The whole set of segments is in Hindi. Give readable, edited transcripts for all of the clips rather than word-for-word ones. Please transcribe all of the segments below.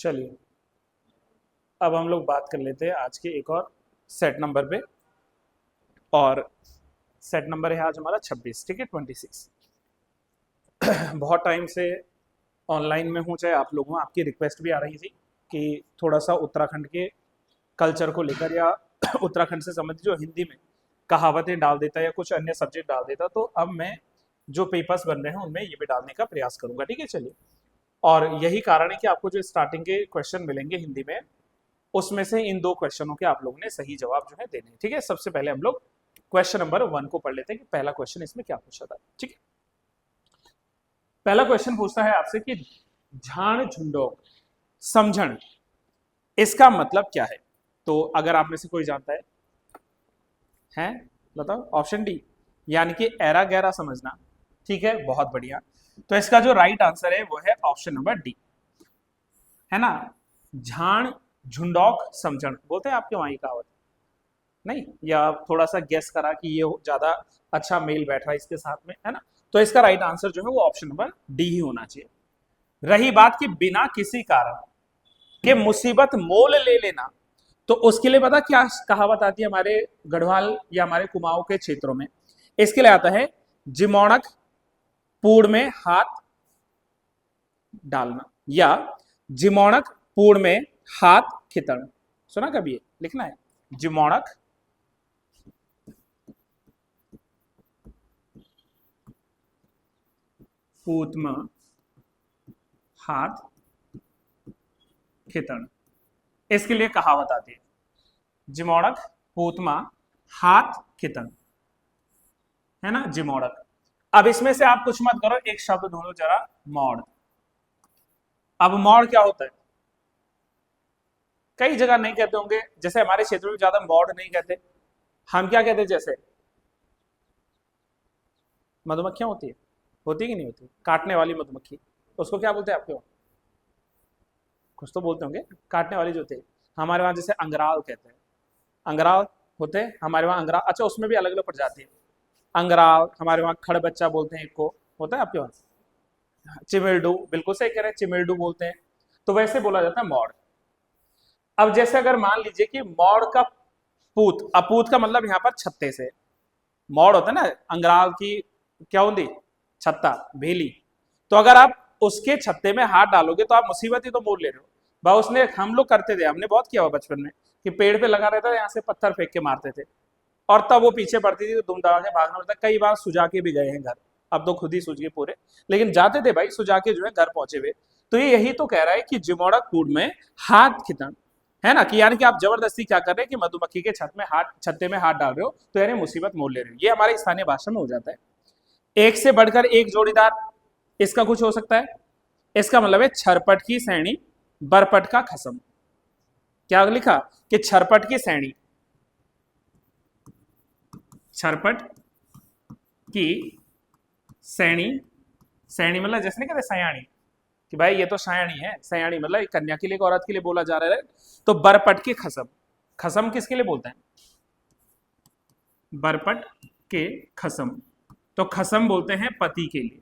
चलिए अब हम लोग बात कर लेते हैं आज के एक और सेट नंबर पे। और सेट नंबर है आज हमारा 26, ठीक है, 26। बहुत टाइम से ऑनलाइन में हूँ, चाहे आप लोग हों, आपकी रिक्वेस्ट भी आ रही थी कि थोड़ा सा उत्तराखंड के कल्चर को लेकर या उत्तराखंड से संबंधित जो हिंदी में कहावतें डाल देता या कुछ अन्य सब्जेक्ट डाल देता, तो अब मैं जो पेपर्स बन रहे हैं उनमें ये भी डालने का प्रयास करूंगा, ठीक है। चलिए, और यही कारण है कि आपको जो स्टार्टिंग के क्वेश्चन मिलेंगे हिंदी में, उसमें से इन दो क्वेश्चनों के आप लोगों ने सही जवाब जो है देने हैं, ठीक है। सबसे पहले हम लोग क्वेश्चन नंबर 1 को पढ़ लेते हैं कि पहला क्वेश्चन इसमें क्या पूछा था, ठीक है। पहला क्वेश्चन पूछता है आपसे कि झाण झुंडोक समझण, इसका मतलब क्या है। तो अगर आप में से कोई जानता है बताओ। ऑप्शन डी यानी कि एरा गहरा समझना, ठीक है, बहुत बढ़िया। तो इसका जो राइट आंसर है वो है ऑप्शन नंबर डी, है ना। झाण झुंडौक समझण बोलते हैं आपके वहां की कहावत, नहीं, या थोड़ा सा गेस करा कि ये ज्यादा अच्छा मेल बैठ रहा है इसके साथ में, है ना। तो इसका राइट आंसर जो है वो ऑप्शन नंबर डी ही होना चाहिए। रही बात कि बिना किसी कारण के मुसीबत मोल ले लेना, तो उसके लिए पता क्या कहावत आती है हमारे गढ़वाल या हमारे कुमाऊं के क्षेत्रों में। इसके लिए आता है जिमोणक पूड़ में हाथ डालना, या जिमोणक पूड़ में हाथ खितण। सुना कभी? ये लिखना है, जिमोणक पूत में हाथ खितण, इसके लिए कहावत आती है जिमोणक पूतमा हाथ खितण, है ना, जिमोणक। अब इसमें से आप कुछ मत करो, एक शब्द ढूंढो जरा, मौड़। अब मौड़ क्या होता है? कई जगह नहीं कहते होंगे, जैसे हमारे क्षेत्र में ज्यादा मौड़ नहीं कहते, हम क्या कहते हैं? जैसे मधुमक्खियां होती कि नहीं होती, काटने वाली मधुमक्खी, उसको क्या बोलते हैं आपके वहां? कुछ तो बोलते होंगे, काटने वाली जो होती है। हमारे वहां जैसे अंगराल कहते हैं, अंगराल होते हैं हमारे वहां अंगराल। अच्छा, उसमें भी अलग अलग प्रजाति है। अंगराल, हमारे वहां खड़ बच्चा बोलते हैं एक को, होता है आपके वहां। चिमिल्डू, बिल्कुल सही कह रहे हैं, चिमिल्डू बोलते हैं। तो वैसे बोला जाता है मौड़। अब जैसे अगर मान लीजिए कि मौड़ का पूत, अपूत का मतलब यहाँ पर छत्ते से, मौड़ होता है ना अंगराल की, क्या होती, छत्ता, भेली। तो अगर आप उसके छत्ते में हाथ डालोगे तो आप मुसीबत ही तो मोल ले रहे हो। बा उसने, हम लोग करते थे, हमने बहुत किया हुआ बचपन में, कि पेड़ पे लगा रहता था, यहाँ से पत्थर फेंक के मारते थे, और तब वो पीछे पड़ती थी तो दुम दबा के भागना पड़ता। कई बार सुजा के भी गए हैं घर, अब तो खुद ही सूझ गए पूरे, लेकिन जाते थे भाई सुजा के जो है घर पहुंचे हुए। तो ये यही तो कह रहा है कि जिमोड़ा कूड़ में हाथ खितन, है ना, कि यानी कि आप जबरदस्ती क्या कर रहे हैं कि मधुमक्खी के छत में हाथ, छत्ते में हाथ डाल रहे हो, तो यानी मुसीबत मोल ले रहे हो। ये हमारे स्थानीय भाषा में हो जाता है। एक से बढ़कर एक जोड़ीदार, इसका कुछ हो सकता है। इसका मतलब है छरपट की सैणी बरपट का खसम। क्या लिखा कि छरपट की सैणी, छरपट की सैणी, सैणी मतलब जैसे नहीं कहते सयाणी, कि भाई ये तो सयाणी है, सयाणी मतलब एक कन्या के लिए, एक औरत के लिए बोला जा रहा है। तो बरपट के खसम, खसम किसके लिए बोलते हैं? बरपट के खसम, तो खसम बोलते हैं पति के लिए,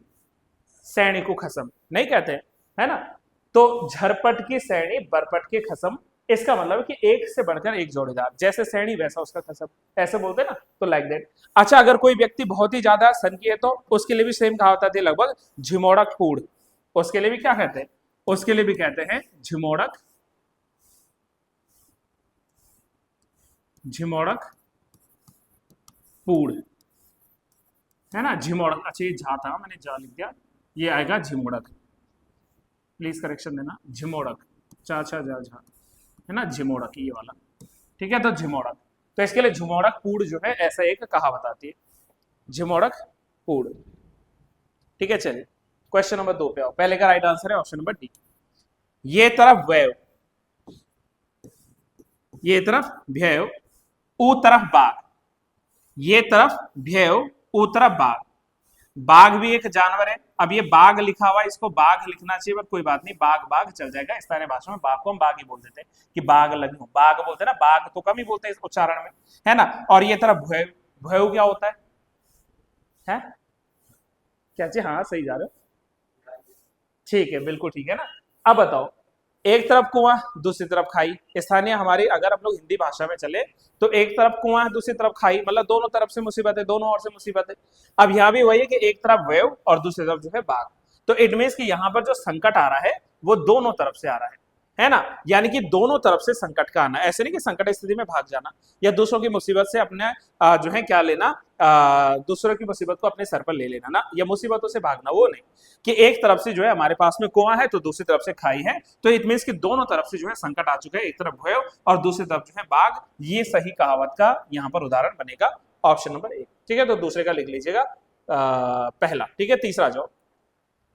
सैणी को खसम नहीं कहते, है ना। तो झरपट की सैणी बरपट के खसम, इसका मतलब है कि एक से बढ़कर एक जोड़ीदार, जैसे सैणी वैसा उसका खसम, ऐसे बोलते हैं ना, तो लाइक दैट। अच्छा, अगर कोई व्यक्ति बहुत ही ज्यादा सनकी है तो उसके लिए भी सेम कहावत आती है लगभग, झिमोड़क कूड़। उसके लिए भी क्या कहते हैं? उसके लिए भी कहते हैं झिमोड़क, झिमोड़क पूड़, है ना, झिमोड़क। अच्छा, ये झा था, मैंने जा लिख दिया, ये आएगा झिमोड़क, प्लीज करेक्शन देना, झिमोड़क, चा छा जा झा, है ना, झिमोड़क ये वाला, ठीक है। तो झिमोड़क, तो इसके लिए झिमोड़क कूड़ जो है ऐसा एक कहावत आती है, झिमोड़क कूड़, ठीक है। चलिए क्वेश्चन नंबर 2 पे आओ। पहले का राइट आंसर है ऑप्शन नंबर डी, ये तरफ वैव, ये तरफ भैव, ऊ तरफ बाघ, ये तरफ भैव, ऊ तरफ बाघ। बाघ भी एक जानवर है। अब ये बाघ लिखा हुआ है, इसको बाघ लिखना चाहिए, पर कोई बात नहीं, बाघ बाघ चल जाएगा। स्थानीय भाषा में बाघ को हम बाघ ही बोल देते हैं, कि बाघ लगी, बाघ बोलते हैं ना, बाघ तो कम ही बोलते हैं इस उच्चारण में, है ना। और ये तरफ भैव, भैव क्या होता है? क्या चाहिए? हाँ सही जा रहे हो, ठीक है, बिल्कुल ठीक है ना। अब बताओ, एक तरफ कुआं दूसरी तरफ खाई। स्थानीय हमारी अगर हम लोग हिंदी भाषा में चले तो एक तरफ कुआं है दूसरी तरफ खाई, मतलब दोनों तरफ से मुसीबत है, दोनों ओर से मुसीबत है। अब यहाँ भी वही है कि एक तरफ वेव और दूसरी तरफ जो है बाघ। तो इट मीन्स कि यहाँ पर जो संकट आ रहा है वो दोनों तरफ से आ रहा है ना, यानी कि दोनों तरफ से संकट का आना। ऐसे नहीं कि संकट स्थिति में भाग जाना या दूसरों की मुसीबत से अपने जो है क्या लेना, दूसरों की मुसीबत को अपने सर पर ले लेना ना, या मुसीबतों से भागना, वो नहीं। कि एक तरफ से जो है हमारे पास में कुआं है तो दूसरी तरफ से खाई है, तो इट मीन्स कि दोनों तरफ से जो है संकट आ चुका है, एक तरफ भय और दूसरी तरफ जो है बाघ। ये सही कहावत का यहाँ पर उदाहरण बनेगा ऑप्शन नंबर 1। ठीक है, तो दूसरे का लिख लीजिएगा पहला। ठीक है, तीसरा जो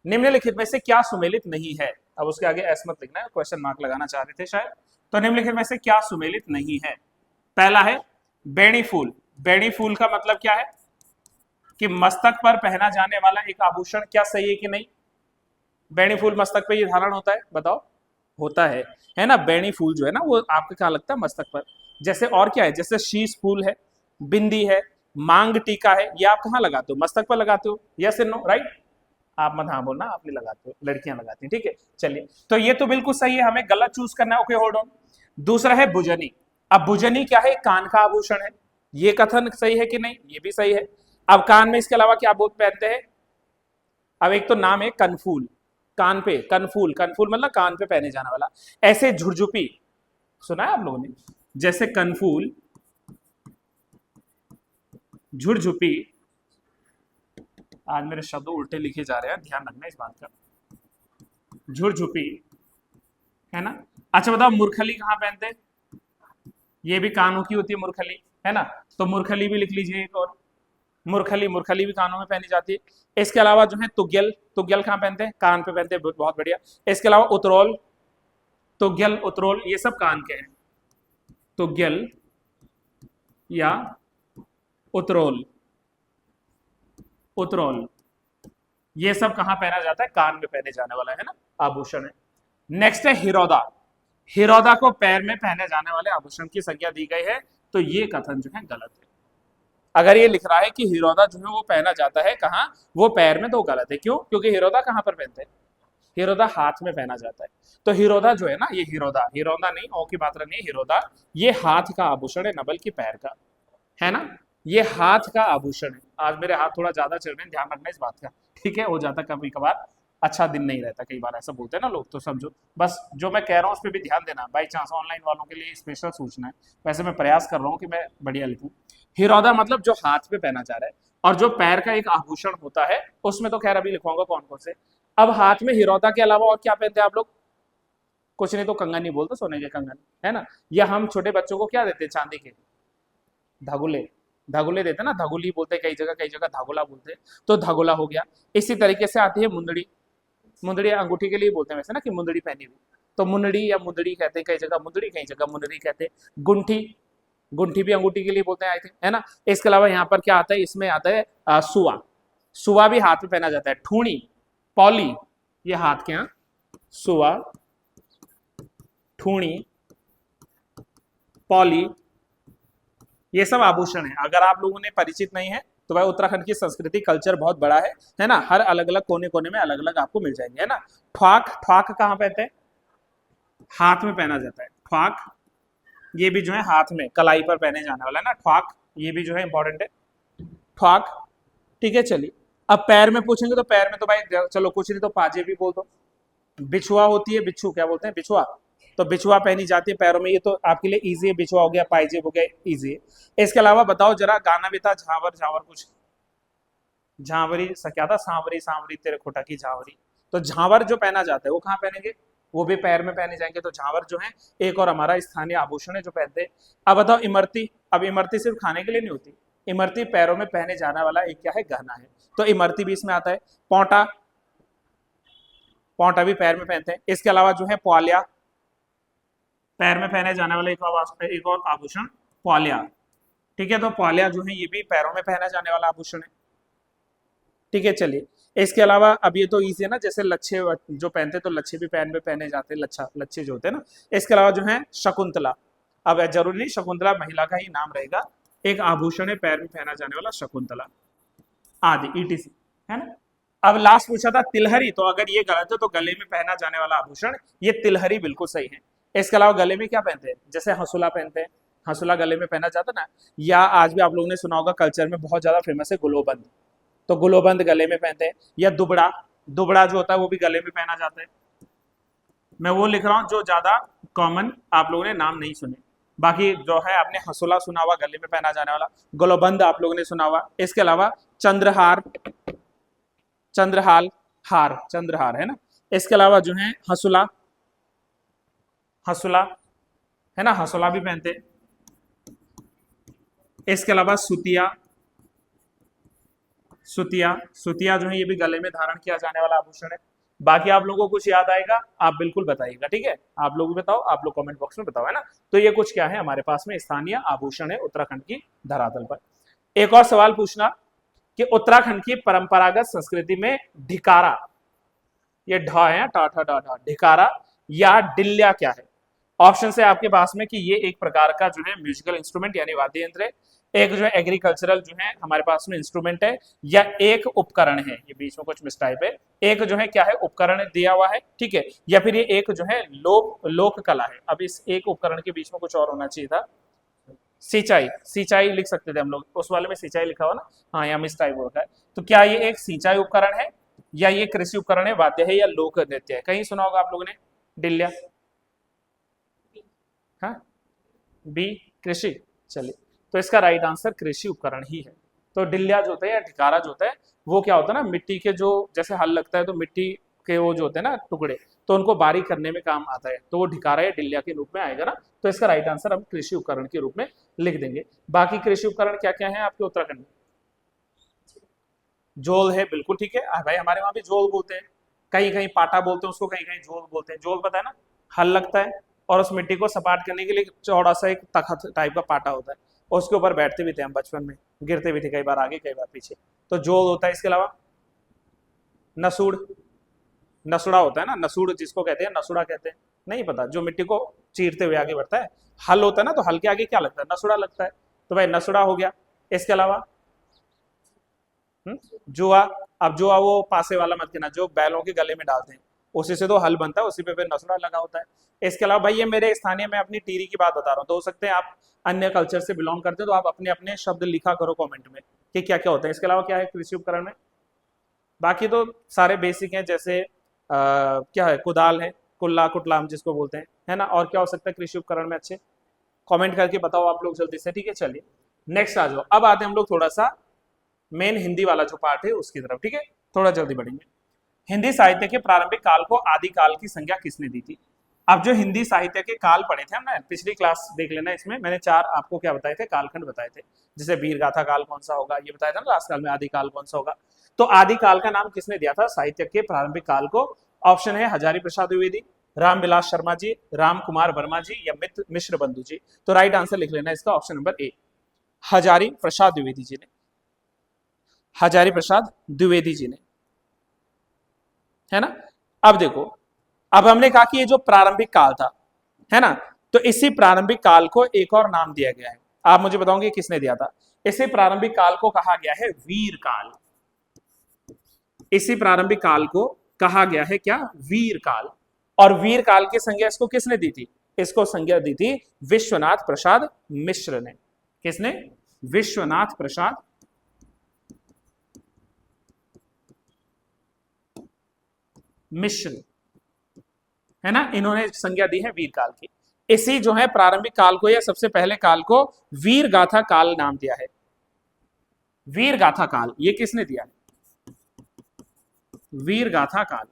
निम्नलिखित में से क्या सुमेलित नहीं है। अब उसके आगे एस मत लिखना है, क्वेश्चन मार्क लगाना चाह रहे थे शायद। तो निम्नलिखित में से क्या सुमेलित नहीं है। पहला है बेणी फूल। बेणी फूल का मतलब क्या है कि मस्तक पर पहना जाने वाला एक आभूषण। क्या सही है कि नहीं? बेणी फूल मस्तक पे ये धारण होता है, बताओ। होता है ना। बेणी फूल जो है ना वो आपको क्या लगता है मस्तक पर। जैसे और क्या है, जैसे शीश फूल है, बिंदी है, मांग टीका है, ये आप कहाँ लगाते हो? मस्तक पर लगाते हो। Yes no, right? आप मत हाँ बोलना, आप नहीं लगाते हो, लड़कियां लगाती हैं। ठीक है, चलिए, तो ये तो बिल्कुल सही है, हमें गलत चूज करना है। Okay, hold on. दूसरा है बुजनी। अब बुजनी क्या है? कान का आभूषण है। ये कथन सही है कि नहीं? ये भी सही है। अब कान में इसके अलावा क्या बोध पहनते हैं? अब एक तो नाम है कनफूल, कान पे कनफूल। कनफूल मतलब कान पे पहने जाने वाला। ऐसे झुरझुपी सुना है आप लोगों ने? जैसे कनफूल, झुरझुपी। आज मेरे शब्द उल्टे लिखे जा रहे हैं, ध्यान रखना इस बात का। झुरझुपी है ना। अच्छा बताओ, मूर्खली कहाँ पहनते हैं? ये भी कानों की होती है मूर्खली, है ना। तो मूर्खली भी लिख लीजिए एक और। मूर्खली, मूर्खली भी कानों में पहनी जाती है। इसके अलावा जो है तुग्यल। तुग्यल कहाँ पहनते हैं? कान पे पहनते हैं, बहुत बढ़िया। इसके अलावा उतरोल, तुग्यल, उतरोल, ये सब कान के हैं। तुग्यल या उतरोल, उतरोल, ये सब कहां पहना जाता है? कान में पहने जाने वाला है ना आभूषण है। नेक्स्ट है हिरौदा। हिरौदा को पैर में पहने जाने वाले आभूषण की संज्ञा दी गई है, तो ये कथन जो है गलत है। अगर ये लिख रहा है कि हिरौदा जो है वो पहना जाता है कहां, वो पैर में, तो गलत है। क्यों? क्योंकि हिरौदा कहां पर पहनते हैं? हिरौदा हाथ में पहना जाता है। तो हिरौदा जो है ना, ये हिरौदा, हिरौदा नहीं, ओ की मात्रा नहीं, हिरौदा ये हाथ का आभूषण है, न बल्कि पैर का, है ना। ये हाथ का आभूषण है। आज मेरे हाथ थोड़ा ज्यादा चल रहे हैं, ध्यान रखना इस बात का। ठीक है, हो जाता कभी कभार, अच्छा दिन नहीं रहता, कई बार ऐसा बोलते हैं ना लोग, तो समझो बस जो मैं कह रहा हूँ उस पर भी ध्यान देना। बाई चांस ऑनलाइन वालों के लिए स्पेशल सूचना है। वैसे मैं प्रयास कर रहा हूँ कि मैं बढ़िया लिखूं। हिरौदा मतलब जो हाथ पे पहना जा रहा है, और जो पैर का एक आभूषण होता है उसमें तो खैर अभी लिखवाऊंगा कौन कौन से। अब हाथ में हिरौदा के अलावा और क्या पहनते हैं आप लोग? कुछ नहीं तो कंगन ही बोलते, सोने के कंगन, है ना। या हम छोटे बच्चों को क्या देते हैं? चांदी के धागुले, धागुले देते ना, धागुली बोलते, कई जगह धागुला बोलते। तो धागुला हो गया। इसी तरीके से आती है मुंदड़ी। मुंदड़ी अंगूठी के लिए बोलते हैं वैसे ना, कि मुंदड़ी पहनी हुई, तो मुंदड़ी या मुंदड़ी कहते हैं, कई जगह मुंदड़ी, कई जगह मुंदड़ी कहते हैं। गुंठी, गुंठी भी अंगूठी के लिए बोलते हैं आई थिंक, है ना। इसके अलावा यहाँ पर क्या आता है? इसमें आता है सुआ। सुआ भी हाथ में पहना जाता है। ठूणी, पौली, ये हाथ के यहाँ, सुआ, ठूणी, पौली, ये सब आभूषण है। अगर आप लोगों ने परिचित नहीं है तो भाई उत्तराखंड की संस्कृति कल्चर बहुत बड़ा है ना। हर अलग अलग कोने कोने में अलग अलग आपको मिल जाएंगे, है ना। ठ्वाक, ठ्वाक कहाँ पहनते हैं? हाथ में पहना जाता है ठ्वाक। ये भी जो है हाथ में कलाई पर पहने जाने वाला है ना ठ्वाक, ये भी जो है इंपॉर्टेंट है ठ्वाक। ठीक है, चलिए। अब पैर में पूछेंगे तो पैर में तो भाई चलो कुछ नहीं तो पाजे भी बोल दो। बिछुआ होती है, बिच्छू क्या बोलते हैं? बिछुआ। तो बिछुआ पहनी जाती है पैरों में, ये तो आपके लिए इजी है। बिछुआ हो गया, पायजेब हो गया, इजी है। इसके अलावा बताओ जरा, गाना भी था झांवर झांवर कुछ, झांवरी क्या था? सांवरी सांवरी तेरे खोटा की झांवरी। तो झांवर जो पहना जाता है वो कहाँ पहनेंगे? वो भी पैर में पहने जाएंगे। तो झांवर जो है एक और हमारा स्थानीय आभूषण है जो पहनते हैं। अब बताओ इमरती। अब इमरती सिर्फ खाने के लिए नहीं होती, इमरती पैरों में पहने जाने वाला एक क्या है? गहना है। तो इमरती भी इसमें आता है। पौटा, पौटा भी पैर में पहनते हैं। इसके अलावा जो है पौलिया, पैर में पहने जाने वाला एक और आभूषण पौलिया। ठीक है, तो पौलिया जो है ये भी पैरों में पहना जाने वाला आभूषण है। ठीक है, चलिए। इसके अलावा अब ये तो इजी है ना, जैसे लच्छे जो पहनते तो लच्छे भी पैर में पहने जाते हैं, लच्छा, लच्छे जो होते हैं ना। इसके अलावा जो है शकुंतला। अब जरूरी नहीं शकुंतला महिला का ही नाम रहेगा, एक आभूषण है पैर में पहना जाने वाला शकुंतला आदि, ईटीसी, है ना। अब लास्ट पूछा था तिलहरी, तो अगर ये गलत है तो गले में पहना जाने वाला आभूषण ये तिलहरी बिल्कुल सही है। इसके अलावा गले में क्या पहनते हैं, जैसे हंसुला पहनते हैं, हंसुला गले में पहना जाता ना, या आज भी आप लोगों ने सुना होगा कल्चर में बहुत ज्यादा फेमस है गुलोबंद, तो गुलोबंद गले में पहनते हैं, या दुबड़ा, दुबड़ा जो होता है वो भी गले में पहना जाता है। मैं वो लिख रहा हूँ जो ज्यादा कॉमन आप लोगों ने नाम नहीं सुने, बाकी जो है आपने हंसुला सुना हुआ गले में पहना जाने वाला, गुलोबंद आप लोगों ने सुना हुआ। इसके अलावा चंद्रहार, चंद्रहाल, हार, चंद्रहार है ना। इसके अलावा जो है हंसुला, हंसुला है ना, हंसुला भी पहनते हैं। इसके अलावा सुतिया, सुतिया, सुतिया जो है ये भी गले में धारण किया जाने वाला आभूषण है। बाकी आप लोगों को कुछ याद आएगा आप बिल्कुल बताइएगा, ठीक है, आप लोग भी बताओ, आप लोग कमेंट बॉक्स में बताओ, है ना। तो ये कुछ क्या है हमारे पास में स्थानीय आभूषण है उत्तराखंड की धरातल पर। एक और सवाल पूछना कि उत्तराखंड की परंपरागत संस्कृति में ढिकारा, ये ढा है, टा ठा डा ढा, ढिकारा या डिल्ल्या क्या है। ऑप्शन है आपके पास में कि ये एक प्रकार का जो है म्यूजिकल इंस्ट्रूमेंट यानी वाद्य यंत्र है, एक जो है एग्रीकल्चरल जो है हमारे पास में इंस्ट्रूमेंट है, या एक उपकरण है, ये बीच में कुछ मिस टाइप है, एक जो है क्या है उपकरण दिया हुआ है, ठीक है, या फिर ये एक जो है लोक कला है। अब इस एक उपकरण के बीच में कुछ और होना चाहिए था, सिंचाई, सिंचाई लिख सकते थे हम लोग, उस वाले में सिंचाई लिखा हुआ ना, हाँ यहाँ मिस टाइप होता है। तो क्या ये एक सिंचाई उपकरण है, या ये कृषि उपकरण है, वाद्य है, या लोक नृत्य है। कहीं सुना होगा आप लोगों ने डिल्ल्या, हाँ बी कृषि, चलिए तो इसका राइट आंसर कृषि उपकरण ही है। तो डिल्ल्या जो होता है या ढिकारा जो होता है वो क्या होता है ना, मिट्टी के जो जैसे हल लगता है तो मिट्टी के वो जो होते हैं ना टुकड़े, तो उनको बारीक करने में काम आता है, तो वो ढिकारा या डिल्ल्या के रूप में आएगा ना। तो इसका राइट आंसर हम कृषि उपकरण के रूप में लिख देंगे। बाकी कृषि उपकरण क्या क्या है आपके उत्तराखंड में, जोल है, बिल्कुल ठीक है भाई, हमारे वहां भी जोल बोलते हैं, कहीं कहीं पाटा बोलते हैं उसको, कहीं कहीं जोल बोलते हैं। जोल पता है ना, हल लगता है और उस मिट्टी को सपाट करने के लिए चौड़ा सा एक तख्त टाइप का पाटा होता है, और उसके ऊपर बैठते भी थे हम बचपन में, गिरते भी थे कई बार आगे कई बार पीछे, तो जोल होता है। इसके अलावा नसूड़, नसुड़ा होता है ना, नसूड़ जिसको कहते हैं, नसुड़ा कहते हैं, नहीं पता, जो मिट्टी को चीरते हुए आगे बढ़ता है। हल होता है ना, तो हल के आगे क्या लगता है, नसुड़ा लगता है, तो भाई नसुड़ा हो गया। इसके अलावा जुआ, अब जुआ वो पासे वाला मत कहना जो बैलों के गले में डालते हैं, उसी से तो हल बनता है, उसी पे फिर नसुड़ा लगा होता है। इसके अलावा भाई ये मेरे स्थानीय में अपनी टीरी की बात बता रहा हूँ, तो हो सकते हैं आप अन्य कल्चर से बिलोंग करते हैं, तो आप अपने अपने शब्द लिखा करो कमेंट में कि क्या क्या होता है। इसके अलावा क्या है कृषि उपकरण में, बाकी तो सारे बेसिक हैं, जैसे क्या है कुदाल है, कुल्ला कुटला हम जिसको बोलते हैं, है ना। और क्या हो सकता है कृषि उपकरण में, अच्छे कमेंट करके बताओ आप लोग जल्दी से, ठीक है। चलिए नेक्स्ट आ जाओ, अब आते हैं हम लोग थोड़ा सा मेन हिंदी वाला जो पार्ट है उसकी तरफ, ठीक है, थोड़ा जल्दी बढ़ेंगे। हिंदी साहित्य के प्रारंभिक काल को आदि काल की संज्ञा किसने दी थी। अब जो हिंदी साहित्य के काल पढ़े थे हमने पिछली क्लास देख लेना, इसमें मैंने 4 आपको क्या बताए थे, कालखंड बताए थे, जैसे वीर गाथा काल कौन सा होगा ये बताया था ना लास्ट काल में, आदि काल कौन सा होगा। तो आदि काल का नाम किसने दिया था साहित्य के प्रारंभिक काल को। ऑप्शन है हजारी प्रसाद द्विवेदी, रामविलास शर्मा जी, राम कुमार वर्मा जी, या मिश्र बंधु जी। तो राइट आंसर लिख लेना इसका option number A, Hazari Prasad Dwivedi ji ने, हजारी प्रसाद द्विवेदी जी ने, है ना। अब देखो, अब हमने कहा कि ये जो प्रारंभिक काल था, है ना, तो इसी प्रारंभिक काल को एक और नाम दिया गया है, आप मुझे बताओगे किसने दिया था। इसी प्रारंभिक काल को कहा गया है वीर काल, इसी प्रारंभिक काल को कहा गया है क्या, वीर काल। और वीर काल की संज्ञा इसको किसने दी थी, इसको संज्ञा दी थी विश्वनाथ प्रसाद मिश्र ने। किसने, विश्वनाथ प्रसाद मिश्र, है ना, इन्होंने संज्ञा दी है वीर काल की। इसी जो है प्रारंभिक काल को या सबसे पहले काल को वीर गाथा काल नाम दिया है। वीर गाथा काल ये किसने दिया है, वीर गाथा काल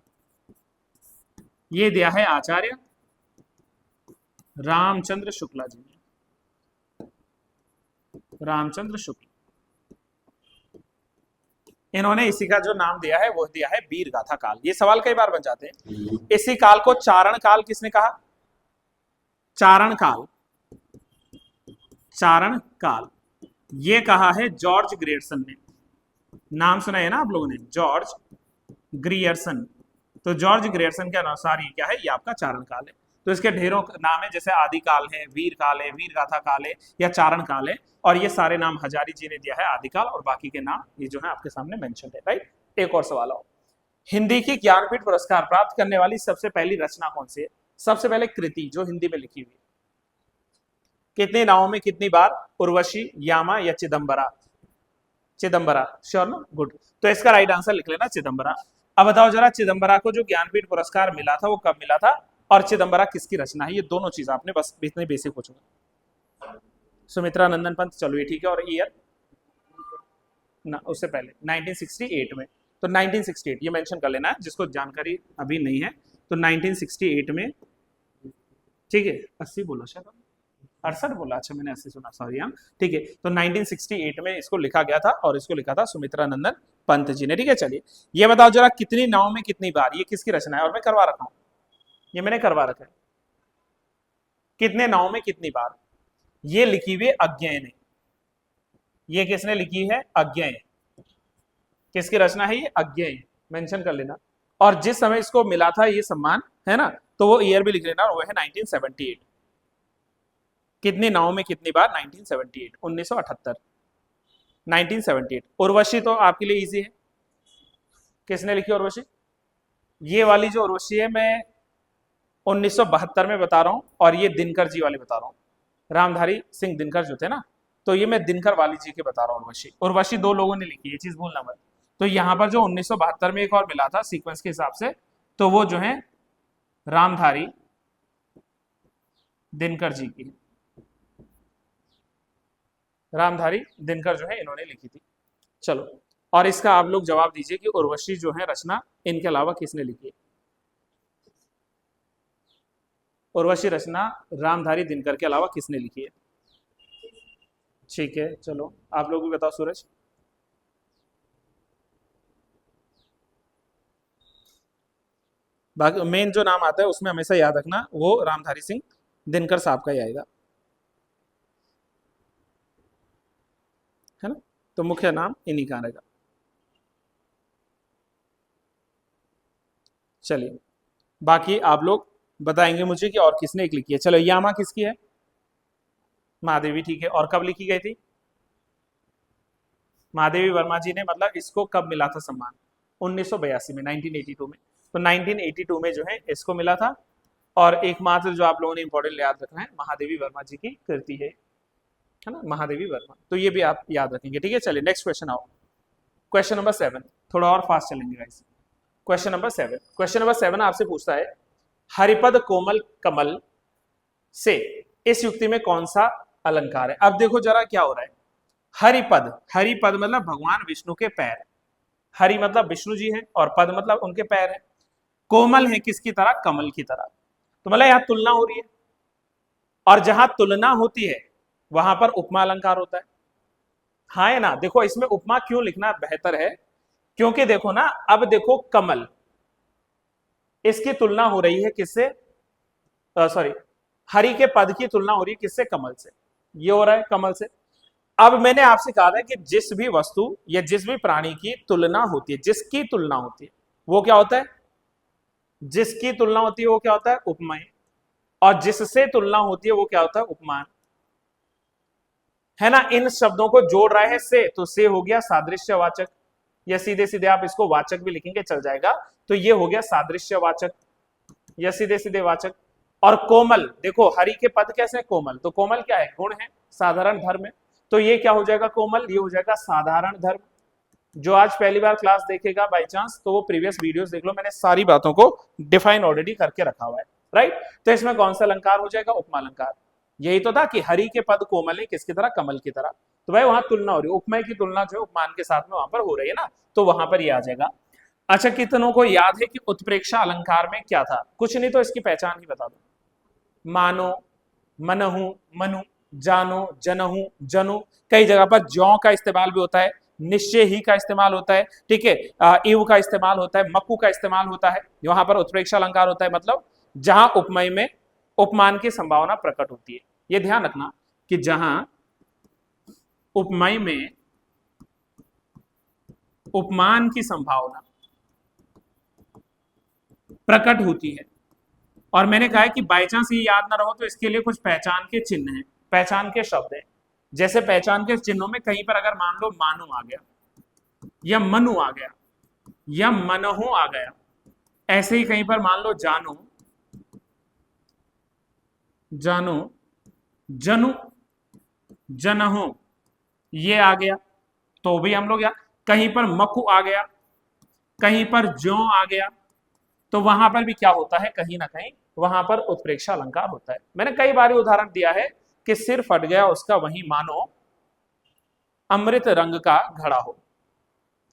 ये दिया है आचार्य रामचंद्र शुक्ला जी ने, रामचंद्र शुक्ला, इन्होंने इसी का जो नाम दिया है वो दिया है वीर गाथा काल। ये सवाल कई बार बन जाते हैं। इसी काल को चारण काल किसने कहा, चारण काल, चारण काल ये कहा है जॉर्ज ग्रियर्सन ने, नाम सुना है ना आप लोगों ने, जॉर्ज ग्रियर्सन। तो जॉर्ज ग्रियर्सन के अनुसार ये क्या है, ये आपका चारण काल है। तो इसके ढेरों नाम है, जैसे आदि काल है, वीर काल है, वीर गाथा काल है, या चारण काल है, और ये सारे नाम हजारी जी ने दिया है आदि काल, और बाकी के नाम ये जो है आपके सामने मेंशन है, राइट। एक और सवाल आओ, हिंदी की ज्ञानपीठ पुरस्कार प्राप्त करने वाली सबसे पहली रचना कौन सी है? सबसे पहले कृति जो हिंदी में लिखी हुई है। कितने नावों में कितनी बार? उर्वशी, यामा या चिदंबरा? चिदंबरा, श्योर ना? गुड। तो इसका राइट आंसर लिख लेना चिदंबरा। अब बताओ जरा, चिदंबरा को जो ज्ञानपीठ पुरस्कार मिला था वो कब मिला था, और चिदंबरा किसकी रचना है? ये दोनों चीज आपने बस इतने बेसिक पूछूंगा। सुमित्रा नंदन पंत, चलो ये ठीक है। और ईयर ना, उससे पहले 1968 में। तो 1968 ये मेंशन कर लेना है जिसको जानकारी अभी नहीं है। तो 1968 में, ठीक है। 80 बोला शायद, 68 बोला, अच्छा मैंने 80 सुना, सॉरी। हाँ ठीक है। तो 1968 में इसको लिखा गया था और इसको लिखा था सुमित्रा नंदन पंत जी ने। ठीक है, चलिए ये बताओ जरा, कितनी नाव में कितनी बार, ये किसकी रचना है? और मैं करवा रखा हूं, ये मैंने करवा रखा है। कितने नाव में कितनी बार, ये लिखी हुई अज्ञेय ने। ये किसने लिखी है? अज्ञेय। किसकी रचना है ये? अज्ञेय, मेंशन कर लेना। और जिस समय इसको मिला था ये सम्मान, है ना, तो वो ईयर भी लिख लेना, और वो है 1978। कितनी नाव में कितनी बार? 1978, 1978, 1978। उर्वशी तो आपके लिए इजी है। किसने लिखी उर्वशी? ये वाली जो उर्वशी है मैं 1972 में बता रहा हूं, और ये दिनकर जी वाली बता रहा हूं। रामधारी सिंह दिनकर जो थे ना, तो ये मैं दिनकर वाली जी के बता रहा हूँ। उर्वशी, उर्वशी दो लोगों ने लिखी, ये चीज भूलना मत। तो यहां पर जो 1972 में एक और मिला था सीक्वेंस के हिसाब से, तो वो जो है रामधारी दिनकर जी की, रामधारी दिनकर जो है इन्होंने लिखी थी। चलो, और इसका आप लोग जवाब दीजिए कि उर्वशी जो है रचना इनके अलावा किसने लिखी है? उर्वशी रचना रामधारी दिनकर के अलावा किसने लिखी है? ठीक है, चलो आप लोग भी बताओ। सूरज, बाकी मेन जो नाम आता है उसमें हमेशा याद रखना वो रामधारी सिंह दिनकर साहब का ही आएगा, है ना। तो मुख्य नाम इन्हीं का रहेगा। चलिए, बाकी आप लोग बताएंगे मुझे कि और किसने एक लिखी है। चलो, यामा किसकी है? महादेवी, ठीक है। और कब लिखी गई थी? महादेवी वर्मा जी ने, मतलब इसको कब मिला था सम्मान? 1982 में, 1982 में। तो 1982 में जो है इसको मिला था। और एकमात्र जो आप लोगों ने इंपॉर्टेंट याद रखना है, महादेवी वर्मा जी की कृति है ना, महादेवी वर्मा। तो ये भी आप याद रखेंगे, ठीक है। चलिए नेक्स्ट क्वेश्चन आओ। क्वेश्चन नंबर 7, थोड़ा और फास्ट चलेंगे guys. Question number 7, question number 7 आपसे पूछता है, हरिपद कोमल कमल से इस युक्ति में कौन सा अलंकार है? अब देखो जरा क्या हो रहा है। हरिपद, हरिपद मतलब भगवान विष्णु के पैर। हरि मतलब विष्णु जी है, और पद मतलब उनके पैर है। कोमल है किसकी तरह? कमल की तरह। तो मतलब यहां तुलना हो रही है, और जहां तुलना होती है वहां पर उपमा अलंकार होता है। हाँ है ना। देखो इसमें उपमा क्यों लिखना बेहतर है, क्योंकि देखो ना, अब देखो कमल, इसकी तुलना हो रही है किससे? सॉरी, हरि के पद की तुलना हो रही है किससे? कमल से। ये हो रहा है कमल से। अब मैंने आपसे कहा था कि जिस भी वस्तु या जिस भी प्राणी की तुलना होती है, जिसकी तुलना होती है वो क्या होता है? जिसकी तुलना होती है वो क्या होता है? उपमेय। और जिससे तुलना होती है वो क्या होता है? उपमान, है ना। इन शब्दों को जोड़ रहा है से, तो से हो गया सादृश्यवाचक, या सीधे सीधे आप इसको वाचक भी लिखेंगे चल जाएगा। तो ये हो गया सादृश्यवाचक, या सीधे सीधे वाचक। और कोमल, देखो हरि के पद कैसे है? कोमल। तो कोमल क्या है? गुण है, साधारण धर्म है। तो ये क्या हो जाएगा? कोमल, ये हो जाएगा साधारण धर्म। जो आज पहली बार क्लास देखेगा बाई चांस, तो वो प्रीवियस वीडियोस देख लो, मैंने सारी बातों को डिफाइन ऑलरेडी करके रखा हुआ है, राइट। तो इसमें कौन सा अलंकार हो जाएगा? उपमा अलंकार। यही तो था कि हरि के पद कोमल है किसकी तरह? कमल की तरह। तो भाई वहां तुलना हो रही है, उपमेय की तुलना जो है उपमान के साथ में वहां पर हो रही है ना, तो वहां पर ये आ जाएगा। अच्छा, कितनों को याद है कि उत्प्रेक्षा अलंकार में क्या था? कुछ नहीं तो इसकी पहचान ही बता दो। मानो, मनहु, मनु, जानो, जनहु, जनु। कई जगह पर ज्यों का इस्तेमाल भी होता है, निश्चय ही का इस्तेमाल होता है, ठीक है, इव का इस्तेमाल होता है, मक्कू का इस्तेमाल होता है। वहां पर उत्प्रेक्षा अलंकार होता है, मतलब जहां उपमय में उपमान की संभावना प्रकट होती है। यह ध्यान रखना कि जहां उपमय में उपमान की संभावना प्रकट होती है, और मैंने कहा है कि बाई चांस ये याद ना रहो तो इसके लिए कुछ पहचान के चिन्ह हैं, पहचान के शब्द हैं। जैसे पहचान के चिन्हों में कहीं पर अगर मान लो मानो आ गया या मनु आ गया, या मनहु आ गया। ऐसे ही कहीं पर मान लो जानो, जानो, जनु, जनहो, ये आ गया तो भी हम लोग या कहीं पर मकु आ गया, कहीं पर ज्यो आ गया, तो वहां पर भी क्या होता है, कहीं ना कहीं वहां पर उत्प्रेक्षा अलंकार होता है। मैंने कई बार उदाहरण दिया है कि सिर फट गया उसका वहीं मानो अमृत रंग का घड़ा हो।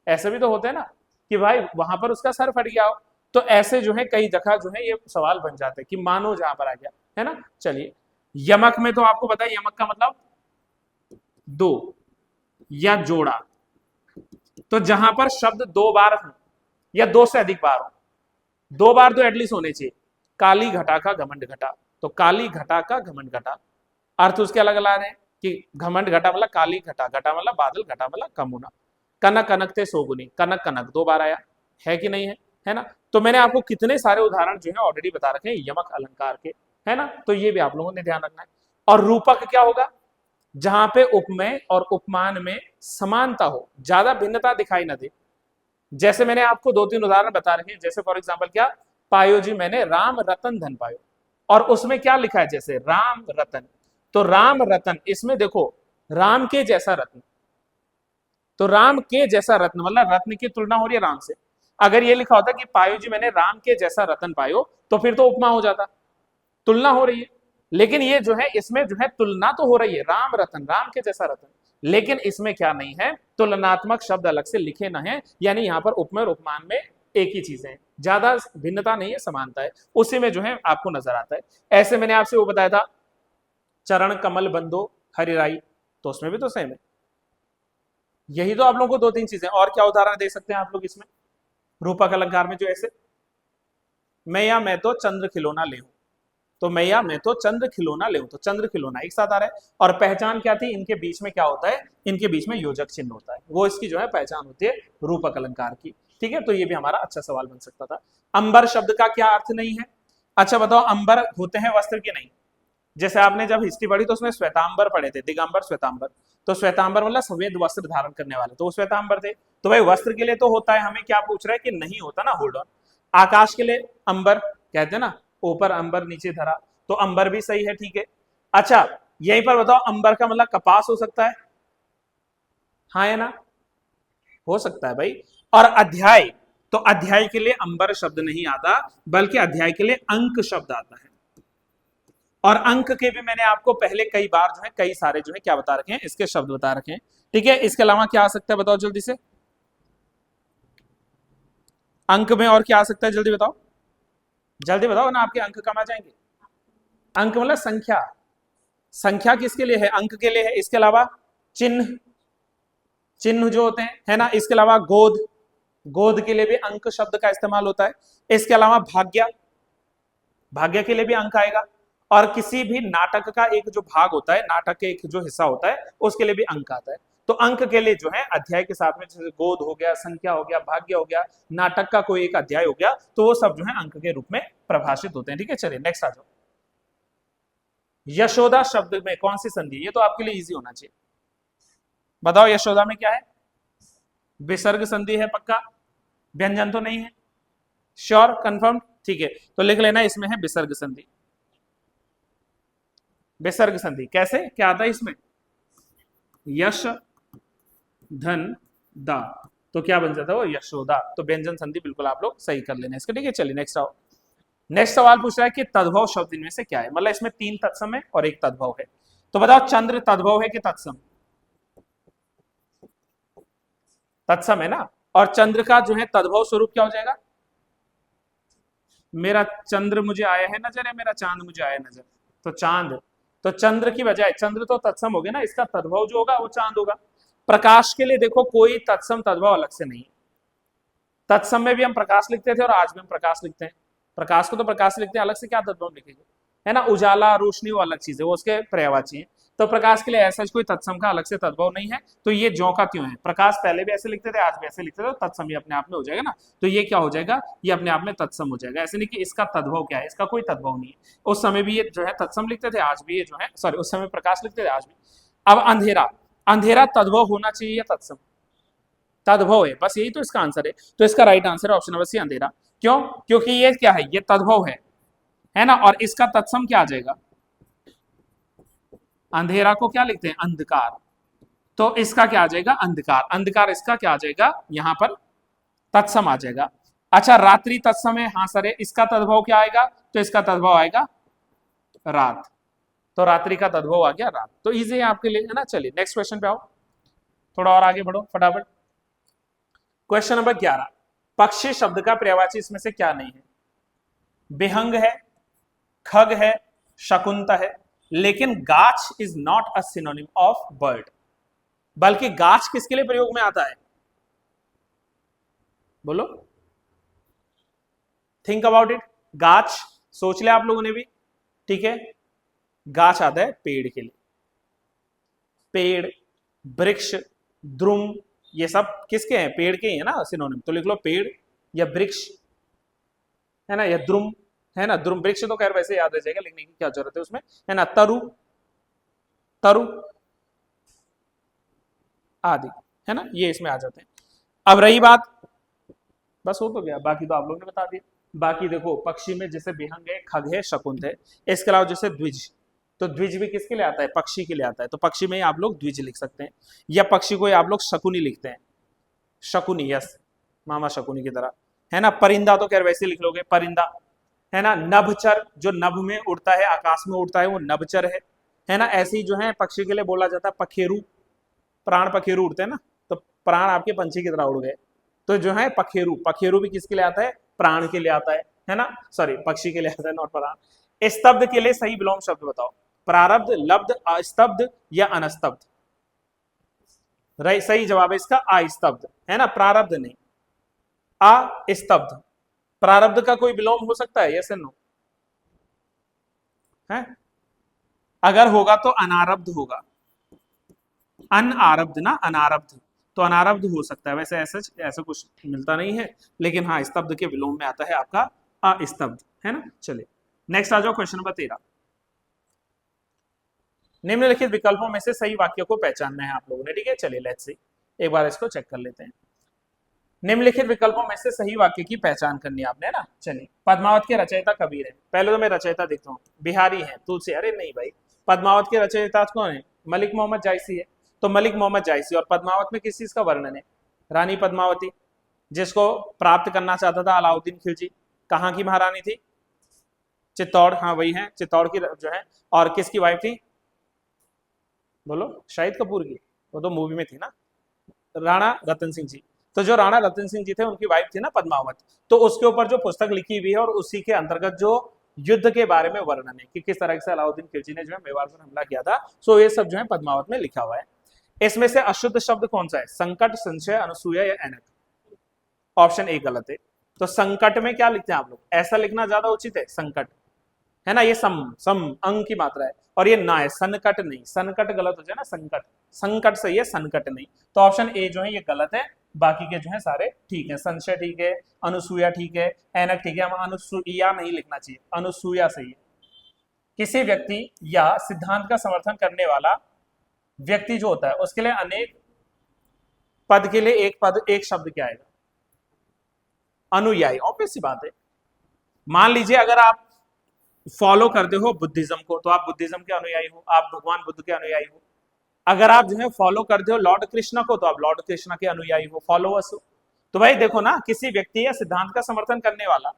ऐसे भी तो होते हैं ना कि भाई वहां पर उसका सर फट गया हो, तो ऐसे जो है कई जगह जो है ये सवाल बन जाते हैं कि मानो जहां पर आ गया, है ना। चलिए, यमक में तो आपको पता है यमक का मतलब दो या जोड़ा, तो जहां पर शब्द दो बार हो या दो से अधिक बार हो, दो बार तो एटलीस्ट होने चाहिए। काली घटा का घमंड घटा, तो काली घटा का घमंड घटा, अर्थ उसके अलग अलग रहे हैं कि घमंड घटा मतलब काली घटा, घटा मतलब बादल, घटा मतलब कम होना। कनक कनक थे सोगुनी, कनक कनक दो बार आया है कि नहीं है, है ना। तो मैंने आपको कितने सारे उदाहरण जो है ऑलरेडी बता रखे हैं यमक अलंकार के, है ना। तो ये भी आप लोगों ने ध्यान रखना है। और रूपक क्या होगा, जहां पे उपमेय और उपमान में समानता हो, ज्यादा भिन्नता दिखाई ना दे। जैसे मैंने आपको दो तीन उदाहरण बता रखे हैं, जैसे फॉर एग्जाम्पल क्या, पायो जी मैंने राम रतन धन पायो, और उसमें क्या लिखा है जैसे राम रतन, तो राम रतन, इसमें देखो राम के जैसा रत्न, तो राम के जैसा रत्न मतलब रत्न की तुलना हो रही है राम से। अगर ये लिखा होता कि पायो जी मैंने राम के जैसा रतन पायो, तो फिर तो उपमा हो जाता, तुलना हो रही है। लेकिन ये जो है इसमें जो है तुलना तो हो रही है, राम रतन, राम के जैसा रतन, लेकिन इसमें क्या नहीं है, तुलनात्मक शब्द अलग से लिखे ना है, यानी यहां पर उपमेय और उपमान में एक ही चीजें हैं, ज्यादा भिन्नता नहीं है, समानता है, उसी में जो है आपको नजर आता है। ऐसे मैंने आपसे वो बताया था चरण कमल बंदो हरिराई, तो उसमें भी तो सेम है। यही तो आप लोगों को दो तीन चीजें, और क्या उदाहरण दे सकते हैं आप लोग इसमें रूपक अलंकार में, जो ऐसे मैया मैं तो चंद्र खिलौना ले, तो मैया मैं तो चंद्र खिलौना ले, तो चंद्र खिलौना एक साथ आ रहा है। और पहचान क्या थी, इनके बीच में क्या होता है, इनके बीच में योजक चिन्ह होता है, वो इसकी जो है पहचान होती है रूपक अलंकार की। ठीक है, तो ये भी हमारा अच्छा सवाल बन सकता था। अंबर शब्द का क्या अर्थ नहीं है, अच्छा बताओ, अंबर होते हैं वस्त्र के नहीं। जैसे आपने जब हिस्ट्री पढ़ी तो उसमें श्वेतांबर पढ़े थे, दिगंबर श्वेतांबर, तो श्वेतांबर मतलब सफेद वस्त्र धारण करने वाले, तो वो श्वेतांबर थे। तो भाई वस्त्र के लिए तो होता है, हमें क्या पूछ रहा है कि नहीं होता ना, होल्ड ऑन। आकाश के लिए अंबर कहते हैं ना, ऊपर अंबर नीचे धरा, तो अंबर भी सही है, ठीक है। अच्छा यहीं पर बताओ, अंबर का मतलब कपास हो सकता है, हाँ है ना, हो सकता है भाई। और अध्याय, तो अध्याय के लिए अंबर शब्द नहीं आता, बल्कि अध्याय के लिए अंक शब्द आता है। और अंक के भी मैंने आपको पहले कई बार जो है कई सारे जो है क्या बता रखे हैं, इसके शब्द बता रखे हैं। ठीक है, इसके अलावा क्या आ सकता है बताओ जल्दी से, अंक में और क्या आ सकता है, जल्दी बताओ, जल्दी बताओ ना, आपके अंक कम आ जाएंगे। अंक मतलब संख्या, संख्या किसके लिए है, अंक के लिए है। इसके अलावा चिन्ह, चिन्ह जो होते हैं, है ना। इसके अलावा गोद, गोद के लिए भी अंक शब्द का इस्तेमाल होता है। इसके अलावा भाग्य, भाग्य के लिए भी अंक आएगा। और किसी भी नाटक का एक जो भाग होता है, नाटक के एक जो हिस्सा होता है, उसके लिए भी अंक आता है। तो अंक के लिए जो है अध्याय के साथ में जैसे गोद हो गया, संख्या हो गया, भाग्य हो गया, नाटक का कोई एक अध्याय हो गया, तो वो सब जो है अंक के रूप में प्रभाषित होते हैं। ठीक है, चलिए नेक्स्ट आ जाओ। यशोदा शब्द में कौन सी संधि है, ये तो आपके लिए इजी होना चाहिए, बताओ यशोदा में क्या है, विसर्ग संधि है पक्का, व्यंजन तो नहीं है, श्योर कंफर्म, ठीक है। तो लिख लेना इसमें है विसर्ग संधि। विसर्ग संधि कैसे, क्या आता है इसमें, यश धन दा, तो क्या बन जाता है वो यशोदा, तो व्यंजन संधि बिल्कुल आप लोग सही कर लेना इसका। ठीक है, चलिए नेक्स्ट आओ। नेक्स्ट सवाल पूछ रहा है कि तद्भव शब्द इनमें से क्या है, मतलब इसमें तीन तत्सम है और एक तद्भव है। तो बताओ चंद्र तद्भव है कि तत्सम, तत्सम है ना। और चंद्र का जो है तद्भव स्वरूप क्या हो जाएगा, मेरा चंद्र मुझे आया है नजर, है मेरा चांद मुझे आया नजर, तो चांद, तो चंद्र की बजाय चंद्र तो तत्सम हो गया ना, इसका तद्भव जो होगा वो चांद होगा। प्रकाश के लिए देखो कोई तत्सम तद्भव अलग से नहीं है, तत्सम में भी हम प्रकाश लिखते थे और आज भी हम प्रकाश लिखते हैं, प्रकाश को तो प्रकाश लिखते हैं, अलग से क्या तद्भव लिखेंगे, है ना। उजाला रोशनी वो अलग चीज है, वो उसके पर्यायवाची है। तो प्रकाश के लिए ऐसा कोई तत्सम का अलग से तद्भव नहीं है, तो ये ज्यों का त्यों है, प्रकाश पहले भी ऐसे लिखते थे आज भी ऐसे लिखते थे, तो तत्सम ही अपने आप में हो जाएगा ना। तो ये क्या हो जाएगा, ये अपने आप में तत्सम हो जाएगा, ऐसे नहीं कि इसका तद्भव क्या है, इसका कोई तद्भव नहीं है। उस समय भी ये जो है तत्सम लिखते थे, आज भी ये जो है, सॉरी उस समय प्रकाश लिखते थे आज भी। अब अंधेरा, अंधेरा तद्भव होना चाहिए या तत्सम, तद्भव है, बस यही तो इसका आंसर है। तो इसका राइट आंसर है ऑप्शन नंबर सी अंधेरा। क्यों? क्योंकि ये क्या है, ये तद्भव है ना, और इसका तत्सम क्या आ जाएगा, अंधेरा को क्या लिखते हैं, अंधकार, तो इसका क्या आ जाएगा, अंधकार, अंधकार इसका क्या आ जाएगा, यहां पर तत्सम आ जाएगा। अच्छा, रात्रि तत्सम है, हाँ सर है, इसका तद्भव क्या आएगा, तो इसका तद्भव आएगा रात, तो रात्रि का तद्भव आ गया रात। तो इजी है आपके लिए, है ना। चलिए नेक्स्ट क्वेश्चन पे आओ, थोड़ा और आगे बढ़ो फटाफट। क्वेश्चन नंबर 11, पक्षी शब्द का पर्यायवाची इसमें से क्या नहीं है, विहंग है, खग है, शकुंत है, लेकिन गाछ is not a synonym of bird. बल्कि गाछ किसके लिए प्रयोग में आता है, बोलो, थिंक अबाउट इट। गाछ सोच लिया आप लोगों ने भी, ठीक है, गाछ आता है पेड़ के लिए, पेड़, वृक्ष, द्रुम, ये सब किसके हैं, पेड़ के ही है ना सिनोनिम, तो लिख लो पेड़ या वृक्ष, है ना, या द्रुम, है ना, द्रुम, वृक्ष तो खैर वैसे याद रह जाएगा, लिखने की क्या जरूरत है उसमें, है ना, तरु, तरु आदि, है ना, ये इसमें आ जाते हैं। अब रही बात, बस हो तो गया, बाकी तो आप लोगों ने बता दिया। बाकी देखो, पक्षी में जैसे विहंग है, खग है, शकुंत है, इसके अलावा जैसे द्विज, तो द्विज भी किसके लिए आता है, पक्षी के लिए आता है, तो पक्षी में आप लोग द्विज लिख सकते हैं, या पक्षी को आप लोग शकुनी लिखते हैं, शकुनी, यस, मामा शकुनी की तरह, है ना। परिंदा तो खैर वैसे लिख लोगे, परिंदा, है ना। नभचर, जो नभ में उड़ता है, आकाश में उड़ता है, वो नभचर है ना। ऐसे ही जो है पक्षी के लिए बोला जाता है पखेरु, प्राण पखेरु उड़ते हैं ना, तो प्राण आपके पंछी की तरह उड़ गए, तो जो है पखेरु, पखेरु भी किसके लिए आता है, प्राण के लिए आता है ना, सॉरी पक्षी के लिए आता है, नॉट प्राण। स्तब्ध के लिए सही विलोम शब्द बताओ, प्रारब्ध, लब्ध, अस्तब्ध या अनस्तब्ध। सही जवाब है इसका अस्तब्ध, है ना, प्रारब्ध नहीं, अस्तब्ध। प्रारब्ध का कोई विलोम हो सकता है, यस नो, है, अगर होगा तो अनारब्ध होगा, अनारब्ध ना, अनारब्ध, तो अनारब्ध हो सकता है, वैसे ऐसा कुछ मिलता नहीं है, लेकिन हाँ स्तब्ध के विलोम में आता है आपका अस्तब्ध, है ना। चलिए नेक्स्ट आ जाओ, क्वेश्चन नंबर 13, निम्नलिखित विकल्पों में से सही वाक्य को पहचानना है आप लोगों ने, ठीक है। चलिए लेट्स सी, एक बार इसको चेक कर लेते हैं। निम्नलिखित विकल्पों में से सही वाक्य की पहचान करनी है आपने, है ना। चलिए, पद्मावत के रचयिता कबीर है, पहले तो मैं रचयिता देखता हूँ, बिहारी है, तुलसी, अरे नहीं भाई, पद्मावत के रचयिता कौन है, मलिक मोहम्मद जायसी है, तो मलिक मोहम्मद जायसी। और पद्मावत में किस चीज का वर्णन है, रानी पद्मावती, जिसको प्राप्त करना चाहता था अलाउद्दीन खिलजी, कहाँ की महारानी थी, चित्तौड़, हाँ वही है, चित्तौड़ की जो है, और किसकी वाइफ थी, बोलो, शाहिद कपूर की, वो तो मूवी में थी ना, राणा रतन सिंह जी। तो जो राणा रतन सिंह जी थे, उनकी वाइफ थी ना पद्मावत, तो उसके ऊपर जो पुस्तक लिखी हुई है, और उसी के अंतर्गत जो युद्ध के बारे में वर्णन है कि किस तरह से अलाउद्दीन खिलजी ने जो है मेवाड़ पर हमला किया था, सो ये सब जो है पद्मावत में लिखा हुआ है। इसमें से अशुद्ध शब्द कौन सा है, संकट, संशय, अनुसूया या ऐनक। ऑप्शन ए गलत है, तो संकट में क्या लिखते हैं आप लोग, ऐसा लिखना ज्यादा उचित है, संकट, है ना, ये सम अंग की मात्रा है, और ये ना है, सनकट नहीं, सनकट गलत हो जाए ना, संकट, संकट सही है, सनकट नहीं, तो ऑप्शन ए जो है ये गलत है। बाकी के जो है सारे ठीक है, संशय ठीक है, अनुसूया ठीक है, ऐनक ठीक है, हम अनुसूया नहीं लिखना चाहिए, अनुसूया सही है। किसी व्यक्ति या सिद्धांत का समर्थन करने वाला व्यक्ति जो होता है, उसके लिए अनेक पद के लिए एक पद, एक शब्द क्या आएगा, अनुयायी, ऑब्वियस सी बात है। मान लीजिए अगर आप फॉलो करते हो बुद्धिज्म को, तो आप बुद्धिज्म के अनुयायी हो, आप भगवान बुद्ध के अनुयायी हो। अगर आप जो है फॉलो करते हो लॉर्ड कृष्णा को, तो आप लॉर्ड कृष्णा के अनुयायी हो, फॉलोअर्स हो। तो भाई देखो ना, किसी व्यक्ति या सिद्धांत का समर्थन करने वाला,